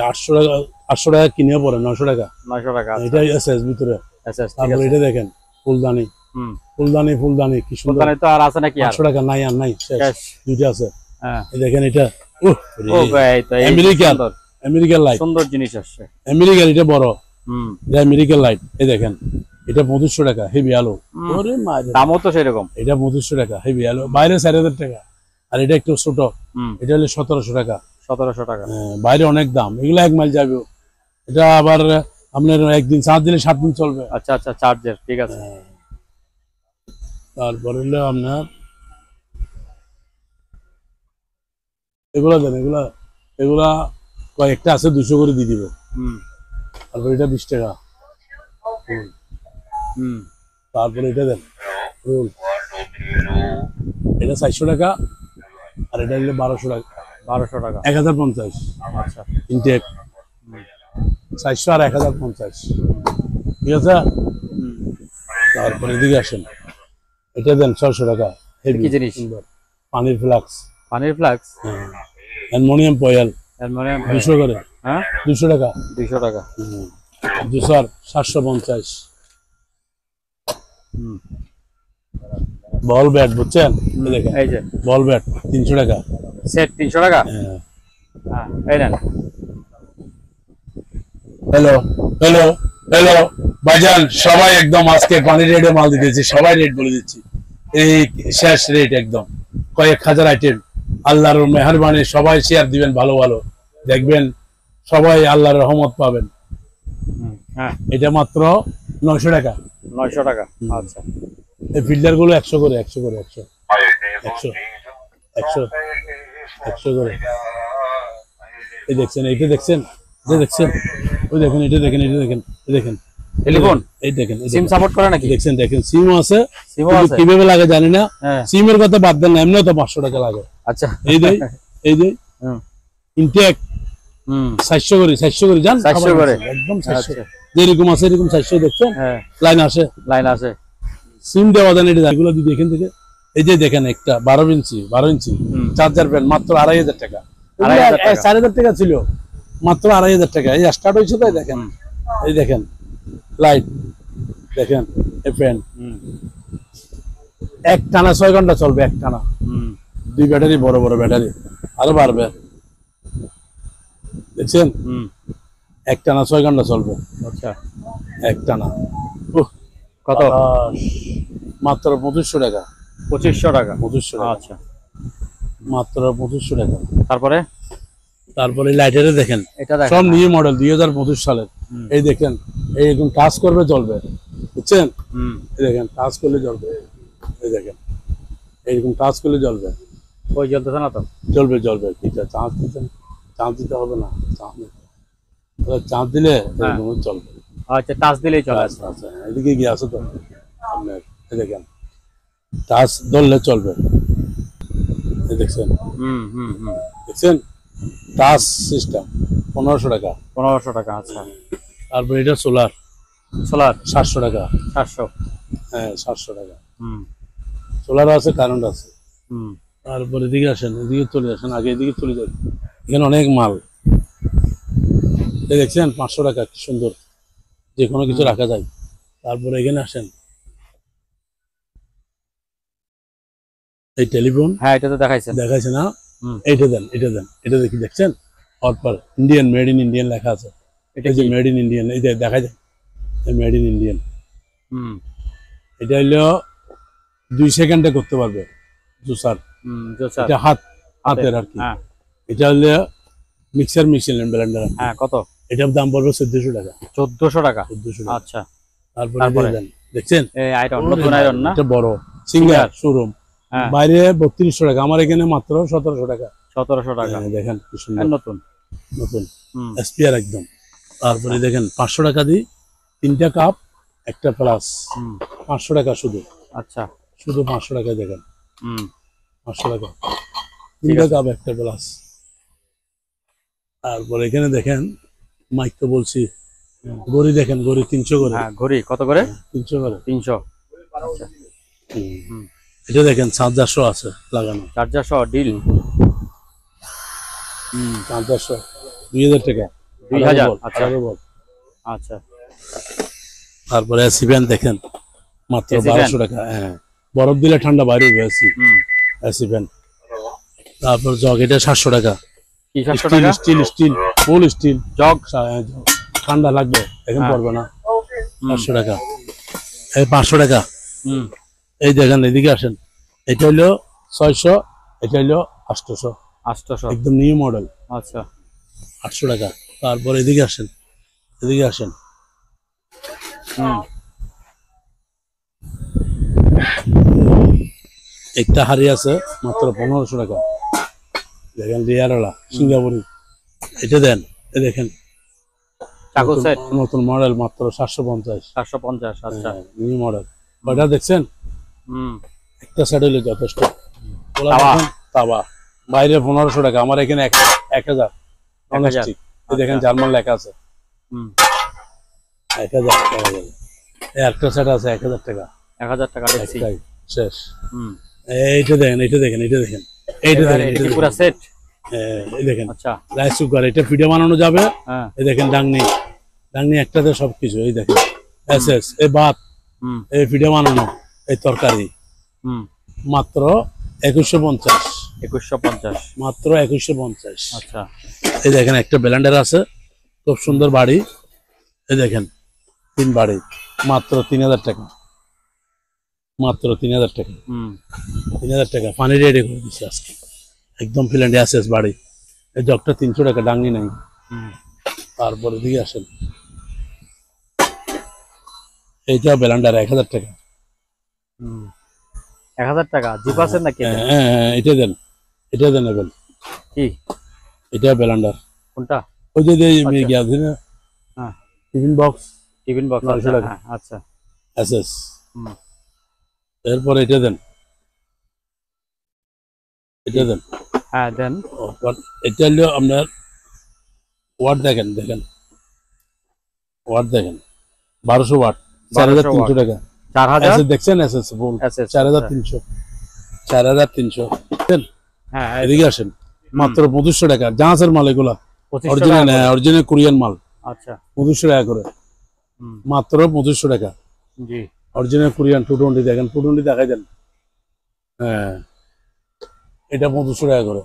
800 টাকা। 800 টাকা কিনে পড়ে 900 টাকা। 900 টাকা, এটা এসএস ভিতরে। তারপর এটা দেখেন, ফুলদানি, কি সুন্দর। ফুলদানি তো আর আছে নাকি? 800 টাকা নাই, আর নাই, শেষ। দুইটা আছে। এই দেখেন, এটা আমেরিকান লাইট, সুন্দর জিনিস আসছে, আমেরিকান। এটা বড়, এটা আমেরিকান লাইট। এই দেখেন, এটা 2500 টাকা, হেভি আলো। ওরে মা, দামও তো সেরকম। এটা 2500 টাকা, হেভি আলো, বাইরে 4000 টাকা। আর এটা একটু ছোট, এটা হলো 1700 টাকা। 1700 টাকা। বাইরে অনেক দাম, এগুলো 1 মাইল যাবে। এটা আবার আপনার একদিন চার্জ দিলে 7 দিন চলবে। আচ্ছা আচ্ছা, চার্জের, ঠিক আছে। তারপরে হলো আপনার এগুলা দেন, এগুলা কয়েকটা আছে 200 করে দিয়ে দিব। তারপর এটা 20 টাকা। তারপরে এটা দেন রোল, এটা 400 টাকা, আর এটা হলো 1200 টাকা। 1200 টাকা, 1050। আচ্ছা, ইনটেক 400 আর 1050, ঠিক আছে। তারপরে এদিকে আসেন, এটা দেন 600 টাকা। কি জিনিস? পানির ফ্লাক্স। পানির ফ্লাক্স, অ্যালুমিনিয়াম ফয়েল, 200 করে। হ্যাঁ, 200 টাকা। 200 টাকা। 200 আর 750। বল ব্যাট বুঝছেন, এই যে বল ব্যাট 300 টাকা সেট। 300 টাকা। হ্যাঁ, এই নেন। হ্যালো হ্যালো হ্যালো ভাইজান, সবাই একদম আজকে পানির রেটে মাল দিতেছি, সবাই রেট বলে দিচ্ছি, এই শেষ রেট একদম। কয়েক হাজার আইটেম, আল্লাহর মেহেরবানি, সবাই শেয়ার দিবেন, ভালো ভালো দেখবেন, সবাই আল্লাহর রহমত পাবেন। হ্যাঁ, এটা মাত্র 900 টাকা। 900 টাকা, আচ্ছা। এই ফিল্টার গুলো 100 করে, 100 করে, 100 100 100 100 করে। এই দেখছেন, এইটা দেখছেন, এটা দেখছেন, ওই দেখেন, এটা দেখেন, এটা দেখেন, এই দেখেন টেলিফোন, এই দেখেন, সিম সাপোর্ট করে নাকি? দেখছেন, দেখেন সিমও আছে, সিমও আছে। কিভাবে লাগে জানি না, হ্যাঁ, সিমের কথা বাদ দেন না, এমনিও তো 500 টাকা লাগে। আচ্ছা, এই যে ইনটেক 400 করে, 400 করে জান, 400 করে, একদম 400, যেরকম আছে এরকম 400 দেখছেন। হ্যাঁ, লাইন আসে, লাইন আছে। সিম দেওয়া দেন, এটা এগুলো দিদি এখান থেকে। এই যে দেখেন একটা 12 ইঞ্চি চার্জার প্যান মাত্র 2500 টাকা। 4000 টাকা ছিল, মাত্র 2500 টাকা। এই স্টার্ট হয়েছে তো, দেখেন, এই দেখেন লাইট, দেখেন এই ফ্যান এক টানা 6 ঘন্টা চলবে, এক টানা। 2 ব্যাটারি, বড় বড় ব্যাটারি, আরো বাড়বে, দেখছেন। এক টানা 6 ঘন্টা চলবে, আচ্ছা, এক টানা। কত? মাত্র 2500 টাকা। 2500 টাকা, 2500 টাকা, আচ্ছা, মাত্র 2500 টাকা। তারপরে লাইটারে দেখেন, এটা দেখেন, সব নিউ মডেল 2025 সালের। এই দেখেন, এইরকম টাচ করবে জ্বলবে, বুঝছেন। এই দেখেন, টাচ করলে জ্বলবে, এই দেখেন এইরকম টাচ করলে জ্বলবে। ওই জ্বলতেছে না তো? জ্বলবে, জ্বলবে। চাঁদ দিতে হবে না, চাঁদ দিলে এরকম চলবে। আচ্ছা, টাচ দিলেই চলে। আচ্ছা, এদিকে গিয়ে আছে তো আপনার, এই দেখেন টাচ ধরলে চলবে, এই দেখছেন, দেখছেন টাচ সিস্টেম। 1500 টাকা। 1500 টাকা, আচ্ছা। তারপর এটা সোলার 700 টাকা। 700, হ্যাঁ 700 টাকা। সোলার আছে, কারেন্ট আছে। তারপর এদিকে আসেন, এদিকে চলে আসেন, আগে এদিকে চলে যান, এখানে অনেক মাল। এই দেখছেন 500 টাকা, কি সুন্দর, যে কোনো কিছু রাখা যায়। তারপরে এখানে আসেন, এই টেলিফোন। হ্যাঁ, এটা তো দেখাইছে না, এইটা দেন, এটা দেন, এটা দেখি, দেখছেন অরপার ইন্ডিয়ান, মেড ইন ইন্ডিয়ান লেখা আছে। এটা যে মেড ইন ইন্ডিয়ান, এই যে দেখা যায় মেড ইন ইন্ডিয়ান। এটা হইলো 2 সেকেন্ডে করতে পারবে জুসার, এটা হাতের আর কি। এটা হইলো মিক্সার মেশিন, ব্লেন্ডার। হ্যাঁ, কত? এটার দাম পড়বে 1400 টাকা। 1400 টাকা, 1400 টাকা, আচ্ছা। তারপরে দেন, দেখছেন এই আয়রন, নতুন আয়রন না? এটা বড় সিঙ্গার শোরুম, বাইরে 3200 টাকা, আমার এখানে মাত্র 1700 টাকা। 1700 টাকা, দেখেন কি সুন্দর, নতুন নতুন এসপিআর একদম। তারপরে দেখেন 500 টাকা দিই 3টা কাপ, একটা প্লাস, 500 টাকা শুধু। আচ্ছা, শুধু 500 টাকা, দেখেন 500 টাকা 3টা কাপ, একটা প্লাস। তারপর এখানে দেখেন মাইক তো বলছি, ঘড়ি দেখেন, ঘড়ি 300 করে। ঘড়ি কত করে? 300 করে। 300, আচ্ছা। এটা দেখেন চার্জার সহ আছে লাগানো, চার্জার সহ ডিল। চার্জার সহ 2000 টাকা। 2000, আচ্ছা, আচ্ছা। তারপরে এসি ফ্যান দেখেন মাত্র 1200 টাকা। হ্যাঁ, বরফ দিলে ঠান্ডা বাইরে হবে এসি ফ্যান। তারপর জগ, এটা 700 টাকা। কি 700 টাকা? স্টিল ফুল স্টিল জগ, ঠান্ডা লাগবে, এখন পড়বে না। 700 টাকা। এই 500 টাকা। এই দেখেন, এদিকে আসেন, এটা হইলো 600, এটা হইলো 800। 800 একদম নিউ মডেল, আচ্ছা 800 টাকা। তারপর এদিকে আসেন, এদিকে আসেন, একটা হাড়ি আছে মাত্র 1500 টাকা, দেখেন রিয়ারওয়ালা সিঙ্গাপুরি, এটা দেন। এ দেখেন চাকু সেট নতুন মডেল মাত্র 750, 750, আচ্ছা নিউ মডেল। ওটা দেখছেন, একটা সেট হইলে যথেষ্ট। তাওয়া বাইরে 1500 টাকা, আমার এখানে 1000। দেখেন জার্মান লেখা আছে 1000 টাকা। একটা সেট আছে 1000 টাকা, 1000 টাকা শেষ। এইটা দেখেন, এইটা দেখেন, এইটা দেখেন, এইটা দেখেন, এটা পুরো সেট। এই দেখেন আচ্ছা রাইস কুকার, এটা ভিডিও বানানো যাবে। হ্যাঁ এই দেখেন ডাংনি, ডাংনি একটাতে সবকিছু। এই দেখেন এসএস, এই ভাত, এই ভিডিও বানানো, এই তরকারি মাত্র 2150, 2150, মাত্র 2150। আচ্ছা এই দেখেন একটা ব্লেন্ডার আছে, খুব সুন্দর বাড়ি। এই দেখেন 3 বাড়ি, মাত্র 3000 টাকা, মাত্র 3000 টাকা, 3000 টাকা। পানি রেডি করে দিচ্ছি আজকে, একদম ফিল্যান্ডে এসএস বাড়ি। এই জগটা 300 টাকা, ডাংনি নাই। তারপরে দিকে আসেন, এইটা ব্লেন্ডার 1000 টাকা। 1000 টাকা জিপ আছে নাকি? হ্যাঁ এটা দেন, এটা দেন। এবেল কি এটা ব্লেন্ডার কোনটা? ওই যে গিয়া দিন, হ্যাঁ টিফিন বক্স, টিফিন বক্স, 900 টাকা, আচ্ছা এসএস। এরপর এটা দেন, এটা দেন। হ্যাঁ দেন। এটা হলো আপনার ওয়াট, দেখেন দেখেন ওয়াট দেখেন, 1200 ওয়াট, 4300 টাকা। 4000 দেখছেন এসএস ফুল, 4300, 4300। হ্যাঁ এদিকে আসেন, মাত্র 2500 টাকা। জাহাজের মাল এগুলা, 2500 অরিজিনাল, অরিজিনাল কোরিয়ান মাল। আচ্ছা 2500 টাকা করে, মাত্র 2500 টাকা, জি অরিজিনাল কোরিয়ান। 220 দেখেন, 220 দেখাই দেন। হ্যাঁ এটা 2500 টাকা করে।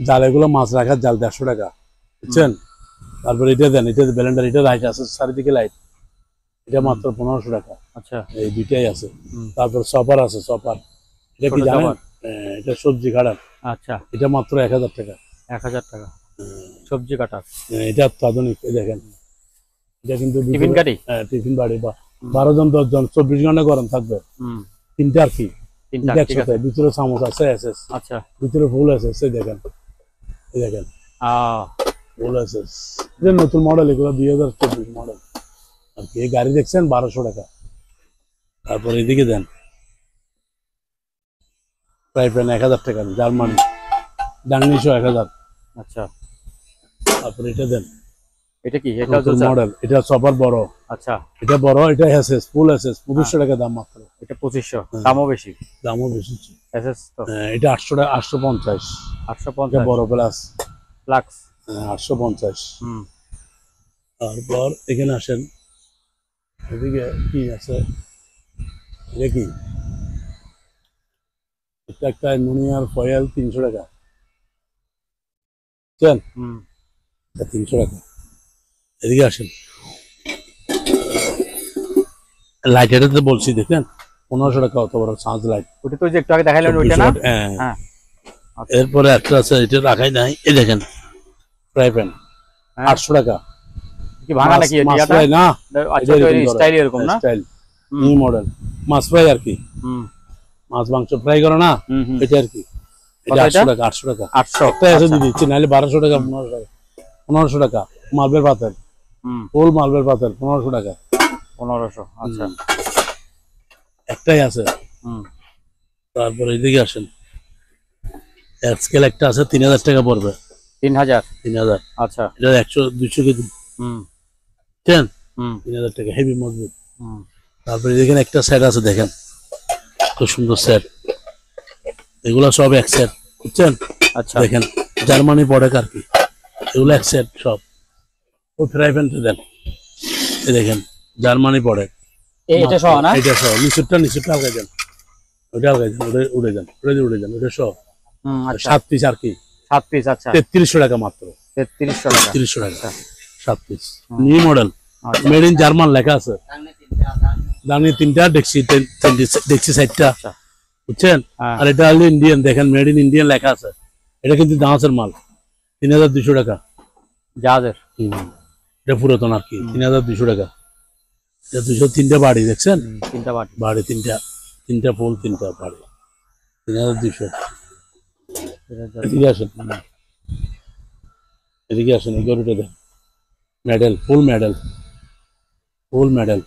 জাল এগুলো মাছ রাখার জাল 150 টাকা, বুঝছেন। তারপরে এটা দেন, এটা ব্লেন্ডার, এটা লাইট আছে চারিদিকে লাইট, এটা মাত্র 1500 টাকা। আচ্ছা এই দুইটাই আছে। তারপর সপার আছে, সপার, এটা কি জানেন? এটা সবজি কাটার, আচ্ছা এটা মাত্র 1000 টাকা, 1000 টাকা সবজি কাটার। এটা অত্যাধুনিক। দেখেন এটা কিন্তু টিফিন কাটি, টিফিন বাড়ি, বা 12 জন 10 জন 24 ঘন্টা গরম থাকবে। তিনটা আর কি, তিনটা একসাথে। ভিতরে চামচ আছে এসএস, আচ্ছা ভিতরে ফুল আছে। এই দেখেন, এই দেখেন ফুল আছে। এটা নতুন মডেল, এগুলো 2024 মডেল আর কি। এই গাড়ি দেখছেন 1200 টাকা। তারপর এদিকে দেন প্রায় 1000 টাকা, জার্মানি, ডাংনি 1000। আচ্ছা তারপর এটা দেন, এটা কি? এটা মডেল, এটা সবার বড়। আচ্ছা এটা বড়, এটা এসএস, ফুল এসএস, 2500 টাকা দাম মাত্র। এটা 2500, দামও বেশি, দামও বেশি। এসএস তো এটা 800 টাকা, 850, 850 বড় প্লাস লাক্স, 850। তারপর এখানে আসেন, এদিকে কি আছে, এটা কি? এটা একটা অ্যালুমিনিয়াম ফয়েল 300 টাকা, বুঝছেন, 300 টাকা। এদিকে আসেন, লাইট, এটা তো বলছি দেখেন 1500 টাকা, অত বড় চার্জ লাইট। ওটা তো যে একটু আগে দেখাইলেন ওইটা না? হ্যাঁ। এরপরে একটা আছে, এটা রাখাই নাই। এই দেখেন ফ্রাই প্যান, 800 টাকা। কি ভাঙা নাকি এটা? না, আচ্ছা তো এই স্টাইল এরকম না, স্টাইল নিউ মডেল। মাছ ফ্রাই আর কি, মাছ মাংস ফ্রাই করে না, এটা আর কি। এটা 800 টাকা, 800 টাকা, 800 একটা আছে দিদি, নাহলে 1200 টাকা, 1500 টাকা, 1500 টাকা। মালবের পাতের, ফুল মালবের পাতের, 1500 টাকা, 1500। আচ্ছা একটাই আছে। তারপরে এদিকে আসেন, স্কেল একটা আছে, 3000 টাকা পড়বে। 3000। আচ্ছা এটা 100-200 কেজি, 3000 টাকা, হেভি মজবুত। তারপরে এখানে একটা সেট আছে, দেখেন খুব সুন্দর সেট। এগুলো সব এক সেট, বুঝছেন। আচ্ছা দেখেন জার্মানি প্রোডাক্ট আর কি, এগুলো এক সেট সব। ওই ফ্রাই প্যানটা দেন, এই দেখেন জার্মানি প্রোডাক্ট, এটা সহ না? এটা সহ। নিচুরটা আলগাই দেন, ওটা আলগাই দেন, উড়ে যান, উড়ে যান, ওটা সহ। 7 পিস আর কি, 7 পিস। আচ্ছা 3300 টাকা মাত্র, 3300 টাকা 7 piece, new model, made in German লেখা আছে। ডাংনি 3টা, ডেক্সি 4টা, বুঝছেন? আর এটা হলো ইন্ডিয়ান, দেখেন মেড ইন ইন্ডিয়ান লেখা আছে। এটা কিন্তু জাহাজের মাল, 3200 টাকা জাহাজের। এটা পুরাতন আর কি, 3200 টাকা। এটা 203টা বাড়ি দেখছেন, 3টা বাড়ি 3টা ফুল 3টা বাড়ি, 3200। এদিকে আসেন, এদিকে আসেন, এই গরুটা দেন, মেডেল, ফুল মেডেল,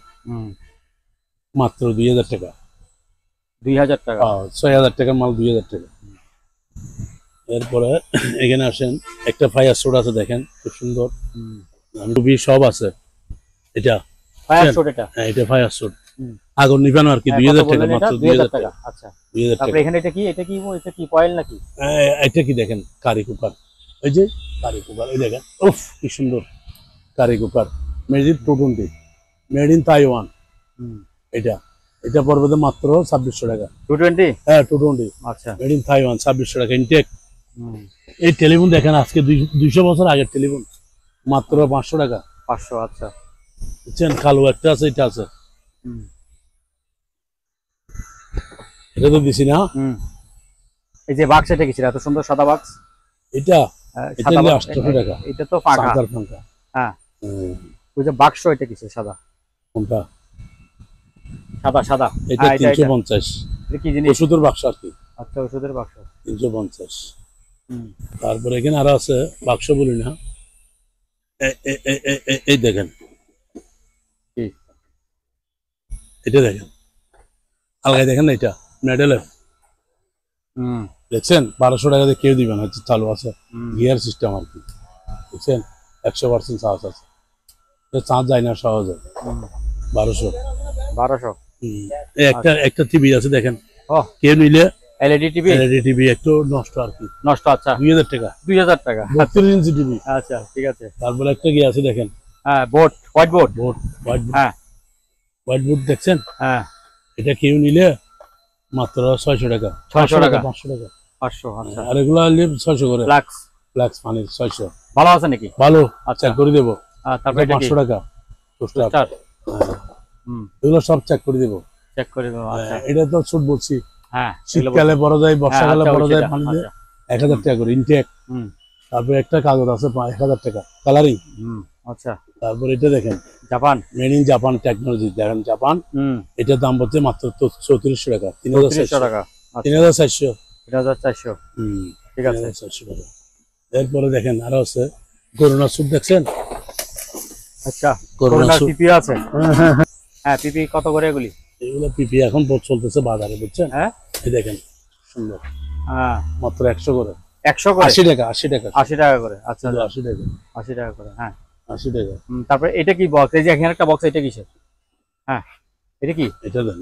মাত্র 2000 টাকা। 2000 টাকা? 6000 টাকার মাল 2000 টাকা। এরপরে এখানে আসেন, একটা ফায়ার স্যুট আছে দেখেন, খুব সুন্দর, টুপি সব আছে। এটা ফায়ার স্যুট? এটা হ্যাঁ, এটা ফায়ার স্যুট, আগুন নিভানো আর কি। 2000 টাকা মাত্র, 2000 টাকা। আচ্ছা, 2000 টাকা। তারপরে এখানে এটা কি, এটা কি কয়েল নাকি? এটা কি দেখেন, কারি কুকার, এই যে কারি কুকার, এই দেখেন, উফ কি সুন্দর curry cooker, made in 220, made in Taiwan. এটা পড়বে তো মাত্র 2600 টাকা। 220? হ্যাঁ 220। আচ্ছা, মেড ইন তাইওয়ান, 2600 টাকা ইনটেক। এই টেলিফোন দেখেন, আজকে 200 বছর আগের টেলিফোন, মাত্র 500 টাকা। 500? আচ্ছা, বুঝছেন? কালো একটা আছে, এটা আছে, এটা তো দিছি না। এই যে বাক্স, এটা কিসের এত সুন্দর সাদা বাক্স? এটা 800 টাকা। এটা তো ফাঁকা। হ্যাঁ, ওই যে বাক্স, এটা কিসের সাদা? কোনটা? সাদা। এটা 350। এটা কি জিনিস? ওষুধের বাক্স আর কি। আচ্ছা, ওষুধের বাক্স, 350। তারপরে এখানে আরো আছে, বাক্স বলি না, এই দেখেন, এটা দেখেন, আলগায় দেখেন না, এটা মেডেলের, দেখছেন? 1200 টাকা দিয়ে কেউ দিবে না, চালু আছে, গিয়ার সিস্টেম আর কি, দেখছেন? 100% চার্জ আছে, চার্জ যায় না সহজে। 1200। একটা টিভি আছে দেখেন, কেউ নিলে, এলইডি টিভি একটু নষ্ট আর কি, নষ্ট। আচ্ছা, 2000 টাকা। 2000 টাকা, 32 ইঞ্চি টিভি। আচ্ছা, ঠিক আছে। তারপরে একটা গিয়ে আছে দেখেন, বোর্ড, হোয়াইট বোর্ড। হ্যাঁ, হোয়াইট বোর্ড দেখছেন? হ্যাঁ, এটা কেউ নিলে মাত্র 600 টাকা। 600 টাকা, 500 টাকা, 500। আচ্ছা, আর এগুলো নিলে 600 করে। ফ্লাক্স পানির 600। ভালো আছে নাকি? ভালো, আচ্ছা করে দেবো। তারপরে 500 টাকা এগুলো সব চেক করে দেবো। এটা তো ছোট বলছি, শীতকালে বড় যায়, বর্ষাকালে বড় যায়, পানিতে 1000 টাকা করে ইনটেক। তারপরে একটা কাগজ আছে 1000 টাকা কালারিং। আচ্ছা, তারপর এটা দেখেন, Japan, made in Japan technology, দেখেন জাপান। এটার দাম হচ্ছে মাত্র 3400 টাকা। 3400 টাকা। 3400। 3400, ঠিক আছে। 3400 টাকা। এরপরে দেখেন আরো আছে করোনা স্যুট, দেখছেন? আচ্ছা, করোনা পিপি আছে। হ্যাঁ, পিপি কত করে এগুলি? এগুলো পিপি এখন চলতেছে বাজারে, বুঝছেন? হ্যাঁ, এই দেখেন সুন্দর, মাত্র 100 করে। 100 করে? 80 টাকা, 80 টাকা, 80 টাকা করে। আচ্ছা, 80 টাকা, 80 টাকা করে। হ্যাঁ, 80 টাকা। তারপরে এটা কি বক্স? এই যে এখানে একটা বক্স, এটা কিসের? হ্যাঁ, এটা কি? এটা দেন,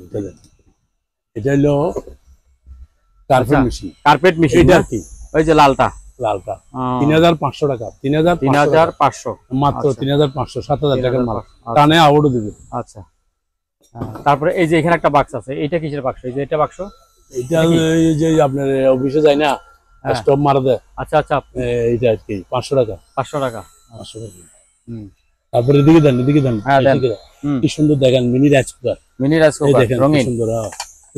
এটা হলো কার্পেট মেশিন। কার্পেট মেশিন, এটা কি? ওই যে লালটা 3500 টাকা। 3500 মাত্র 3500, 7000 টাকার মাল, টানে আউটও দিবে। আচ্ছা, তারপরে এই যে এখানে একটা বাক্স আছে, এটা কিসের বাক্স? এই যে এটা বাক্স, এটা এই যে আপনার অফিসে যায় না, স্টপ মারা দেয়। আচ্ছা, আচ্ছা, এইটা আর কি 500 টাকা। 500 টাকা। তারপরে এদিকে দেন, কি সুন্দর দেখেন, মিনি রাইস কুকার। দেখেন রঙিন সুন্দর,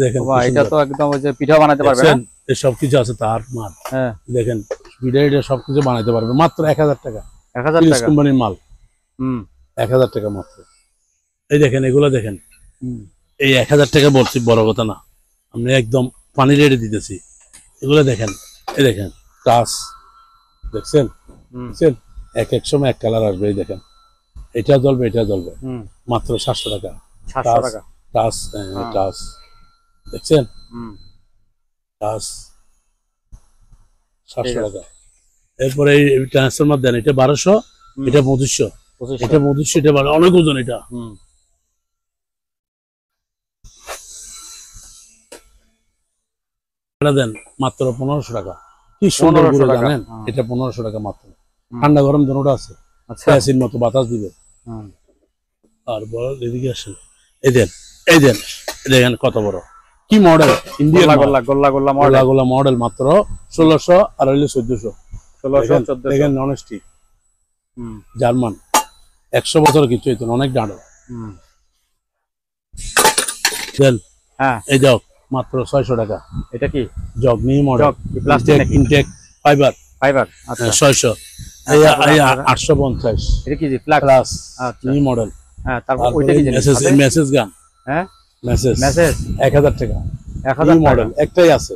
দেখেন এটা তো একদম ওই যে পিঠা বানাতে পারবে না, সবকিছু আছে তার মাল। দেখেন পিঠা, এটা সবকিছু বানাতে পারবে মাত্র 1000 টাকা। 1000 টাকা কোম্পানির মাল। 1000 টাকা মাত্র। এই দেখেন, এগুলো দেখেন, এই 1000 টাকা বলছি, বড় কথা না, আমি একদম পানি রেডি দিতেছি। এগুলো দেখেন, এই দেখেন টাচ, দেখছেন? এক সময় এক কালার আসবে। এই দেখেন, এটা জ্বলবে, এটা জ্বলবে, মাত্র 700 টাকা। 700 টাকা টাচ, টাচ, দেখছেন? টাচ 700 টাকা। এরপরে এই ট্রান্সফরমার দেন, এটা 1200, এটা 2500, এটা 2500, এটা অনেক ওজন। এটা দেন মাত্র 1500 টাকা। কি সুন্দর করে জানেন, এটা 1500 টাকা মাত্র। ঠান্ডা গরম দুটোটা আছে, এসির মতো বাতাস দিবে। আর বড় এদিকে আসেন, এই দেখেন কত বড়, কি মডেল, ইন্ডিয়ান গোল্লা মডেল, মাত্র 1600, আর হইলে 1400। দেখেন নন স্টিক, জার্মান, 100 বছর কিছু হইতো, অনেক দাঁড়ো। এই যাও মাত্র 600 টাকা। এটা কি jug new model, jug plastic নাকি ইনটেক ফাইবার ফাইবার? আচ্ছা 600। এই 850। এটা কি প্লাস? প্লাস আচ্ছা নিউ মডেল। হ্যাঁ, তারপর ওইটা কি জিনিস? মেসেজ গান। হ্যাঁ, মেসেজ মেসেজ 1000 টাকা। 1000 নিউ মডেল একটাই আছে,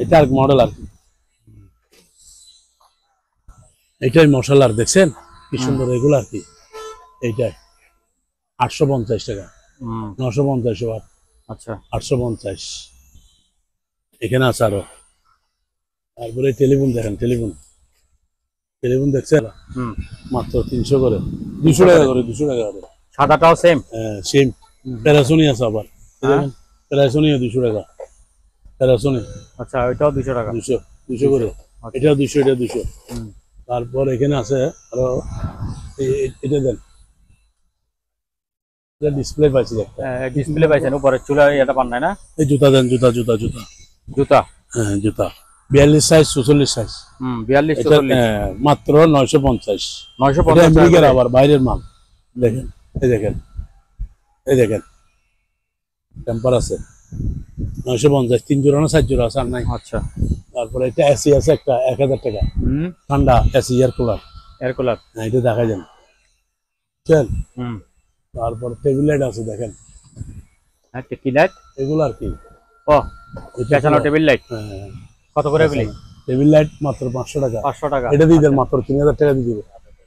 এটা আর মডেল আর কি। এটাই মশলার দেখছেন কি সুন্দর, এগুলো আর কি। এইটাই 850 টাকা। 950 ওয়াট। আচ্ছা 850। এখানে আছে আরো। তারপরে টেলিফোন দেখেন, টেলিফোন দেখছেন মাত্র 300 করে, 200 টাকা করে, 200 টাকা করে। সাদাটাও সেম? সেম। প্যারাসোনি আছে আবার, প্যারাসোনিও 200 টাকা। প্যারাসোনি। আচ্ছা, ওইটাও 200 টাকা। 200 করে। এটা 200, এটা 200। তারপর এখানে আছে আরো, এটা দেন, এটা ডিসপ্লে পাইছি একটা। ডিসপ্লে পাইছেন উপরে চুলা, এটা পান নাই না? এই জুতা দেন, জুতা জুতা জুতা জুতা। হ্যাঁ জুতা 42 সাইজ, 44 সাইজ। 42 44 মাত্র 950। 950 আমেরিকার আবার বাইরের মাল। দেখেন, এই দেখেন, এই দেখেন, টেম্পার আছে 950। 3 জোড়া না 4 জোড়া আছে আর নাই। আচ্ছা, তারপরে এটা এসি আছে একটা 1000 টাকা। ঠান্ডা AC, air cooler. Air cooler, হ্যাঁ এটা দেখা যান। চল। তারপর টেবিল লাইট আছে দেখেন। হ্যাঁ, কি লাইট এগুলো আর কি। ও, পেছানো টেবিল লাইট। হ্যাঁ, কত করে এগুলি? টেবিল লাইট মাত্র 500 টাকা। 500 টাকা। এটা দিয়ে দেন মাত্র 3000 টাকা দিয়ে দিবে।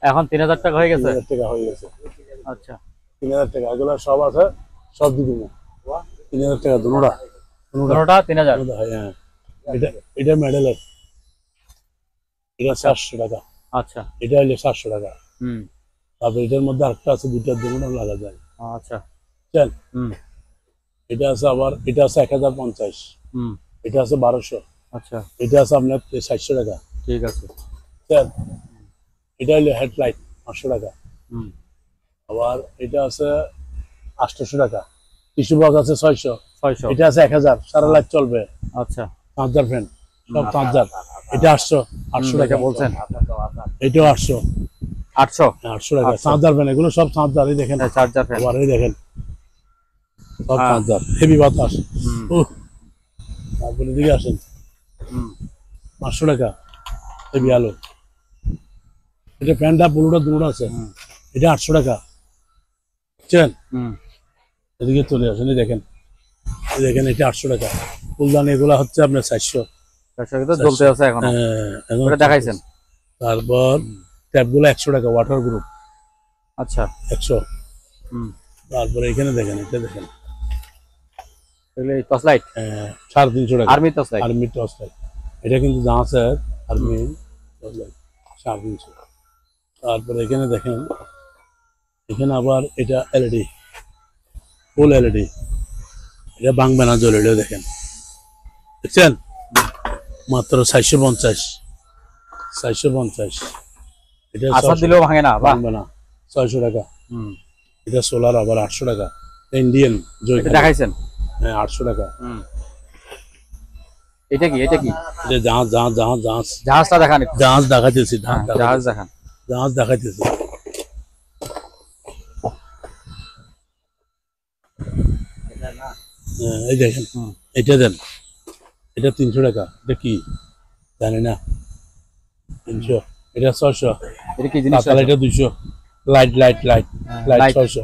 এখন 3000 টাকা হয়ে গেছে? 3000 টাকা হয়ে গেছে। আচ্ছা, 3000 টাকা। এগুলো সব আছে, সব দিয়ে দিব। 3000 টাকা দুটোটা। 3000। হ্যাঁ, এটা মেডেলের, এটা 400 টাকা। আচ্ছা, এটা হলো 700 টাকা। তারপর এটার মধ্যে আরেকটা আছে, দুটো দুটো লাগা যায়। আচ্ছা, চল। এটা আছে আবার, এটা আছে 1050। এটা আছে 1200। আচ্ছা, এটা আছে আপনার 700 টাকা। ঠিক আছে। চল। এটা হলো হেডলাইট 500 টাকা। আবার এটা আছে 800 টাকা। টিস্যু বক্স আছে 600। এটা আছে 1000, সারা লাইট চলবে। আচ্ছা, 5000 ফ্যান, সব 5000। এটা 800 টাকা বলছেন? এটাও 800। 800 টাকা। 5000 ফ্যান, এগুলো সব 5000। এই দেখেন চার্জার ফ্যান, আবার এই দেখেন সব 5000। হেভি বাতাস। তারপরে দিকে আসেন, 500 টাকা হেভি আলো। এটা ফ্যানটা পুরোটা দুটো আছে, এটা 800 টাকা। বুঝছেন? এদিকে চলে আসেন, এই দেখেন, এই দেখেন, এটা 800 টাকা। ফুলদানি এগুলো হচ্ছে আপনার 400। জ্বলতে আছে এখন? এটা দেখাইছেন? তারপর ট্যাপগুলো 100 টাকা, ওয়াটার গ্রুপ। আচ্ছা, 100। তারপরে এখানে দেখেন, এটা দেখেন, টর্চ লাইট 350 টাকা। Army torch light, army torch light. এটা কিন্তু দাম আছে আর্মি টর্চ লাইট 350। তারপরে এখানে দেখেন, এখানে আবার এটা এলইডি, ফুল এলইডি। এটা ভাঙবে না, জ্বলে, এটা দেখেন, দেখছেন? মাত্র 450। 450। এটা আসার দিলেও ভাঙে না, ভাঙবে না। 600 টাকা। এটা সোলার আবার 800 টাকা। ইন্ডিয়ান দেখাইছেন? হ্যাঁ 800 টাকা। এটা কি? এটা কি? এটা জাহাজ, জাহাজ, জাহাজ, জাহাজ। জাহাজটা দেখান। জাহাজ দেখাইতেছি, জাহাজ দেখান, জাহাজ দেখাইতেছি। এই দেখেন, এটা দেন, এটা 300 টাকা। এটা কি জানি না, 300। এটা 600। এটা কি জিনিস? এটা 200। Light light light light 600।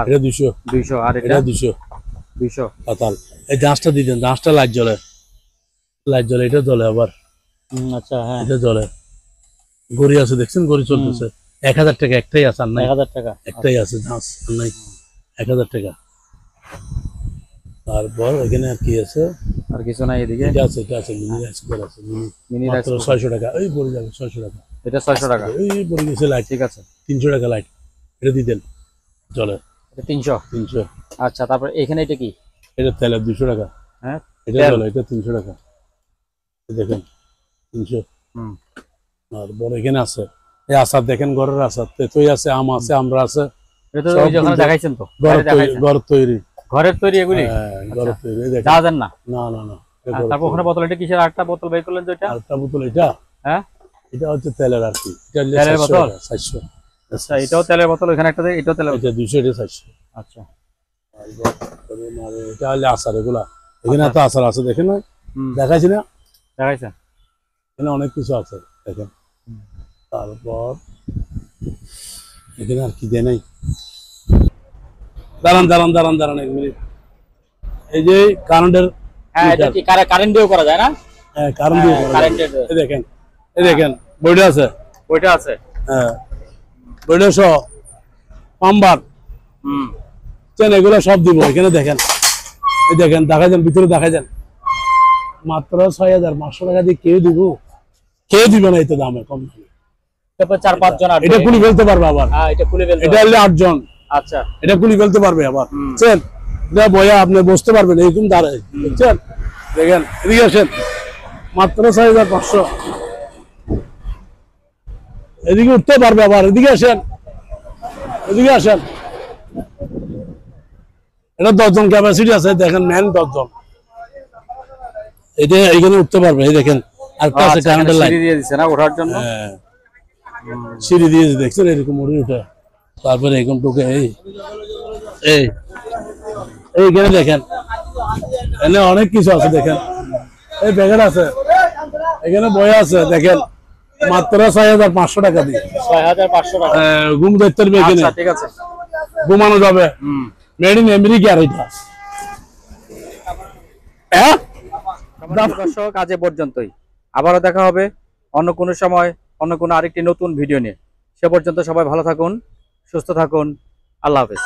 এটা 200। 200। আর এটা 200। 200 পাতাল। এই জাহাজটা দিতেন, জাহাজটা লাইট জ্বলে, লাইট জ্বলে, এটা জ্বলে আবার। আচ্ছা, হ্যাঁ, এটা জ্বলে। গড়ি আছে দেখছেন, গড়ি চলতেছে। 1000 টাকা একটাই আছে, আর নাই। 1000 টাকা একটাই আছে জাহাজ, আর নাই। 1000 টাকা। তারপর এখানে আর কি আছে? আর কিছু নাই এদিকে? এটা আছে, এটা আছে, মিনি রাইস কুকার আছে, মিনি মাত্র 600 টাকা। এই পড়ে যাবে 600 টাকা। এটা 600 টাকা। এই পড়ে গেছে লাইট। ঠিক আছে, 300 টাকা লাইট। এটা দিতেন, চলে। এটা 300। 300। আচ্ছা, তারপর এখানে এটা কি? এটা তেলের 200 টাকা। হ্যাঁ, এটা চলে, এটা 300 টাকা। দেখেন 300। তারপর এখানে আছে এই আচার দেখেন, ঘরের আচার, তেতই আছে, আম আছে, আমরা আছে। এটা তো ওই যেখানে দেখাইছেন, তো ঘর তৈরি, ঘরের তৈরি এগুলি? ঘরের তৈরি। দেখেন, জাহাজের না? না না না। তারপর ওখানে বোতল, এটা কিসের? আরেকটা বোতল বের করলেন যেটা? আরেকটা বোতল, এটা? হ্যাঁ, এটা হচ্ছে তেলের আর কি। তেলের বোতল 400। আচ্ছা, এটাও তেলের বোতল, ওখানে একটা, এটাও তেলের বোতল। এটা 200, এটা 400। আচ্ছা, এটা হলে আচার, এগুলা এখানে এত আচার আছে দেখেন না, দেখাইছি না, দেখাইছেন এখানে অনেক কিছু আছে দেখেন। তারপর এখানে আর কি দেয় নাই, দাঁড়ান দাঁড়ান দাঁড়ান দাঁড়ান 1 মিনিট। এই যে কারেন্টের, হ্যাঁ এটা কি কারেন্ট দিয়েও করা যায় না? হ্যাঁ কারেন্ট দিয়ে কারেন্টের এই দেখেন, এই দেখেন বইটা আছে, ওইটা আছে। হ্যাঁ বইটা সহ পাম্বার চেন এগুলো সব দিব এখানে দেখেন। এই দেখেন দেখা যান, ভিতরে দেখা যান, মাত্র 6,500 টাকা দিয়ে কেউ দিব? কেউ দিবে না, এই তো দামে কম দামে। তারপর 4-5 জন এটা খুলে ফেলতে পারবে আবার, হ্যাঁ এটা খুলে ফেলতে এটা হলে 8 জন, আচ্ছা এটা খুলে ফেলতে পারবে আবার, বুঝছেন? এটা বয়া আপনি বসতে পারবেন এরকম দাঁড়ায়, বুঝছেন? দেখেন এদিকে আসেন, মাত্র 6,500। এদিকে উঠতে পারবে আবার, এদিকে আসেন, এদিকে আসেন। এটা 10 জন ক্যাপাসিটি আছে, দেখেন ম্যান 10 জন। এটা এইখানে উঠতে পারবে, এই দেখেন আরেকটা আছে কারেন্টের লাইন, সিঁড়ি দিয়ে দিছে না ওঠার জন্য? হ্যাঁ সিঁড়ি দিয়ে দেখছেন এরকম উঠে উঠে। তারপরে এরকম টোকে এই এই এইখানে দেখেন, এখানে অনেক কিছু আছে দেখেন, এই প্যাকেট আছে, এখানে বই আছে দেখেন, মাত্র 6,500 টাকা দিয়ে 6,500 টাকা ঘুম দেখতে পারবে এখানে, আচ্ছা ঠিক আছে, ঘুমানো যাবে, মেড ইন আমেরিকা। আর এটা হ্যাঁ দর্শক আজ এ পর্যন্তই, আবারও দেখা হবে অন্য কোনো সময় অন্য কোনো আরেকটি নতুন ভিডিও নিয়ে। সে পর্যন্ত সবাই ভালো থাকুন, সুস্থ থাকুন, আল্লাহ হাফেজ।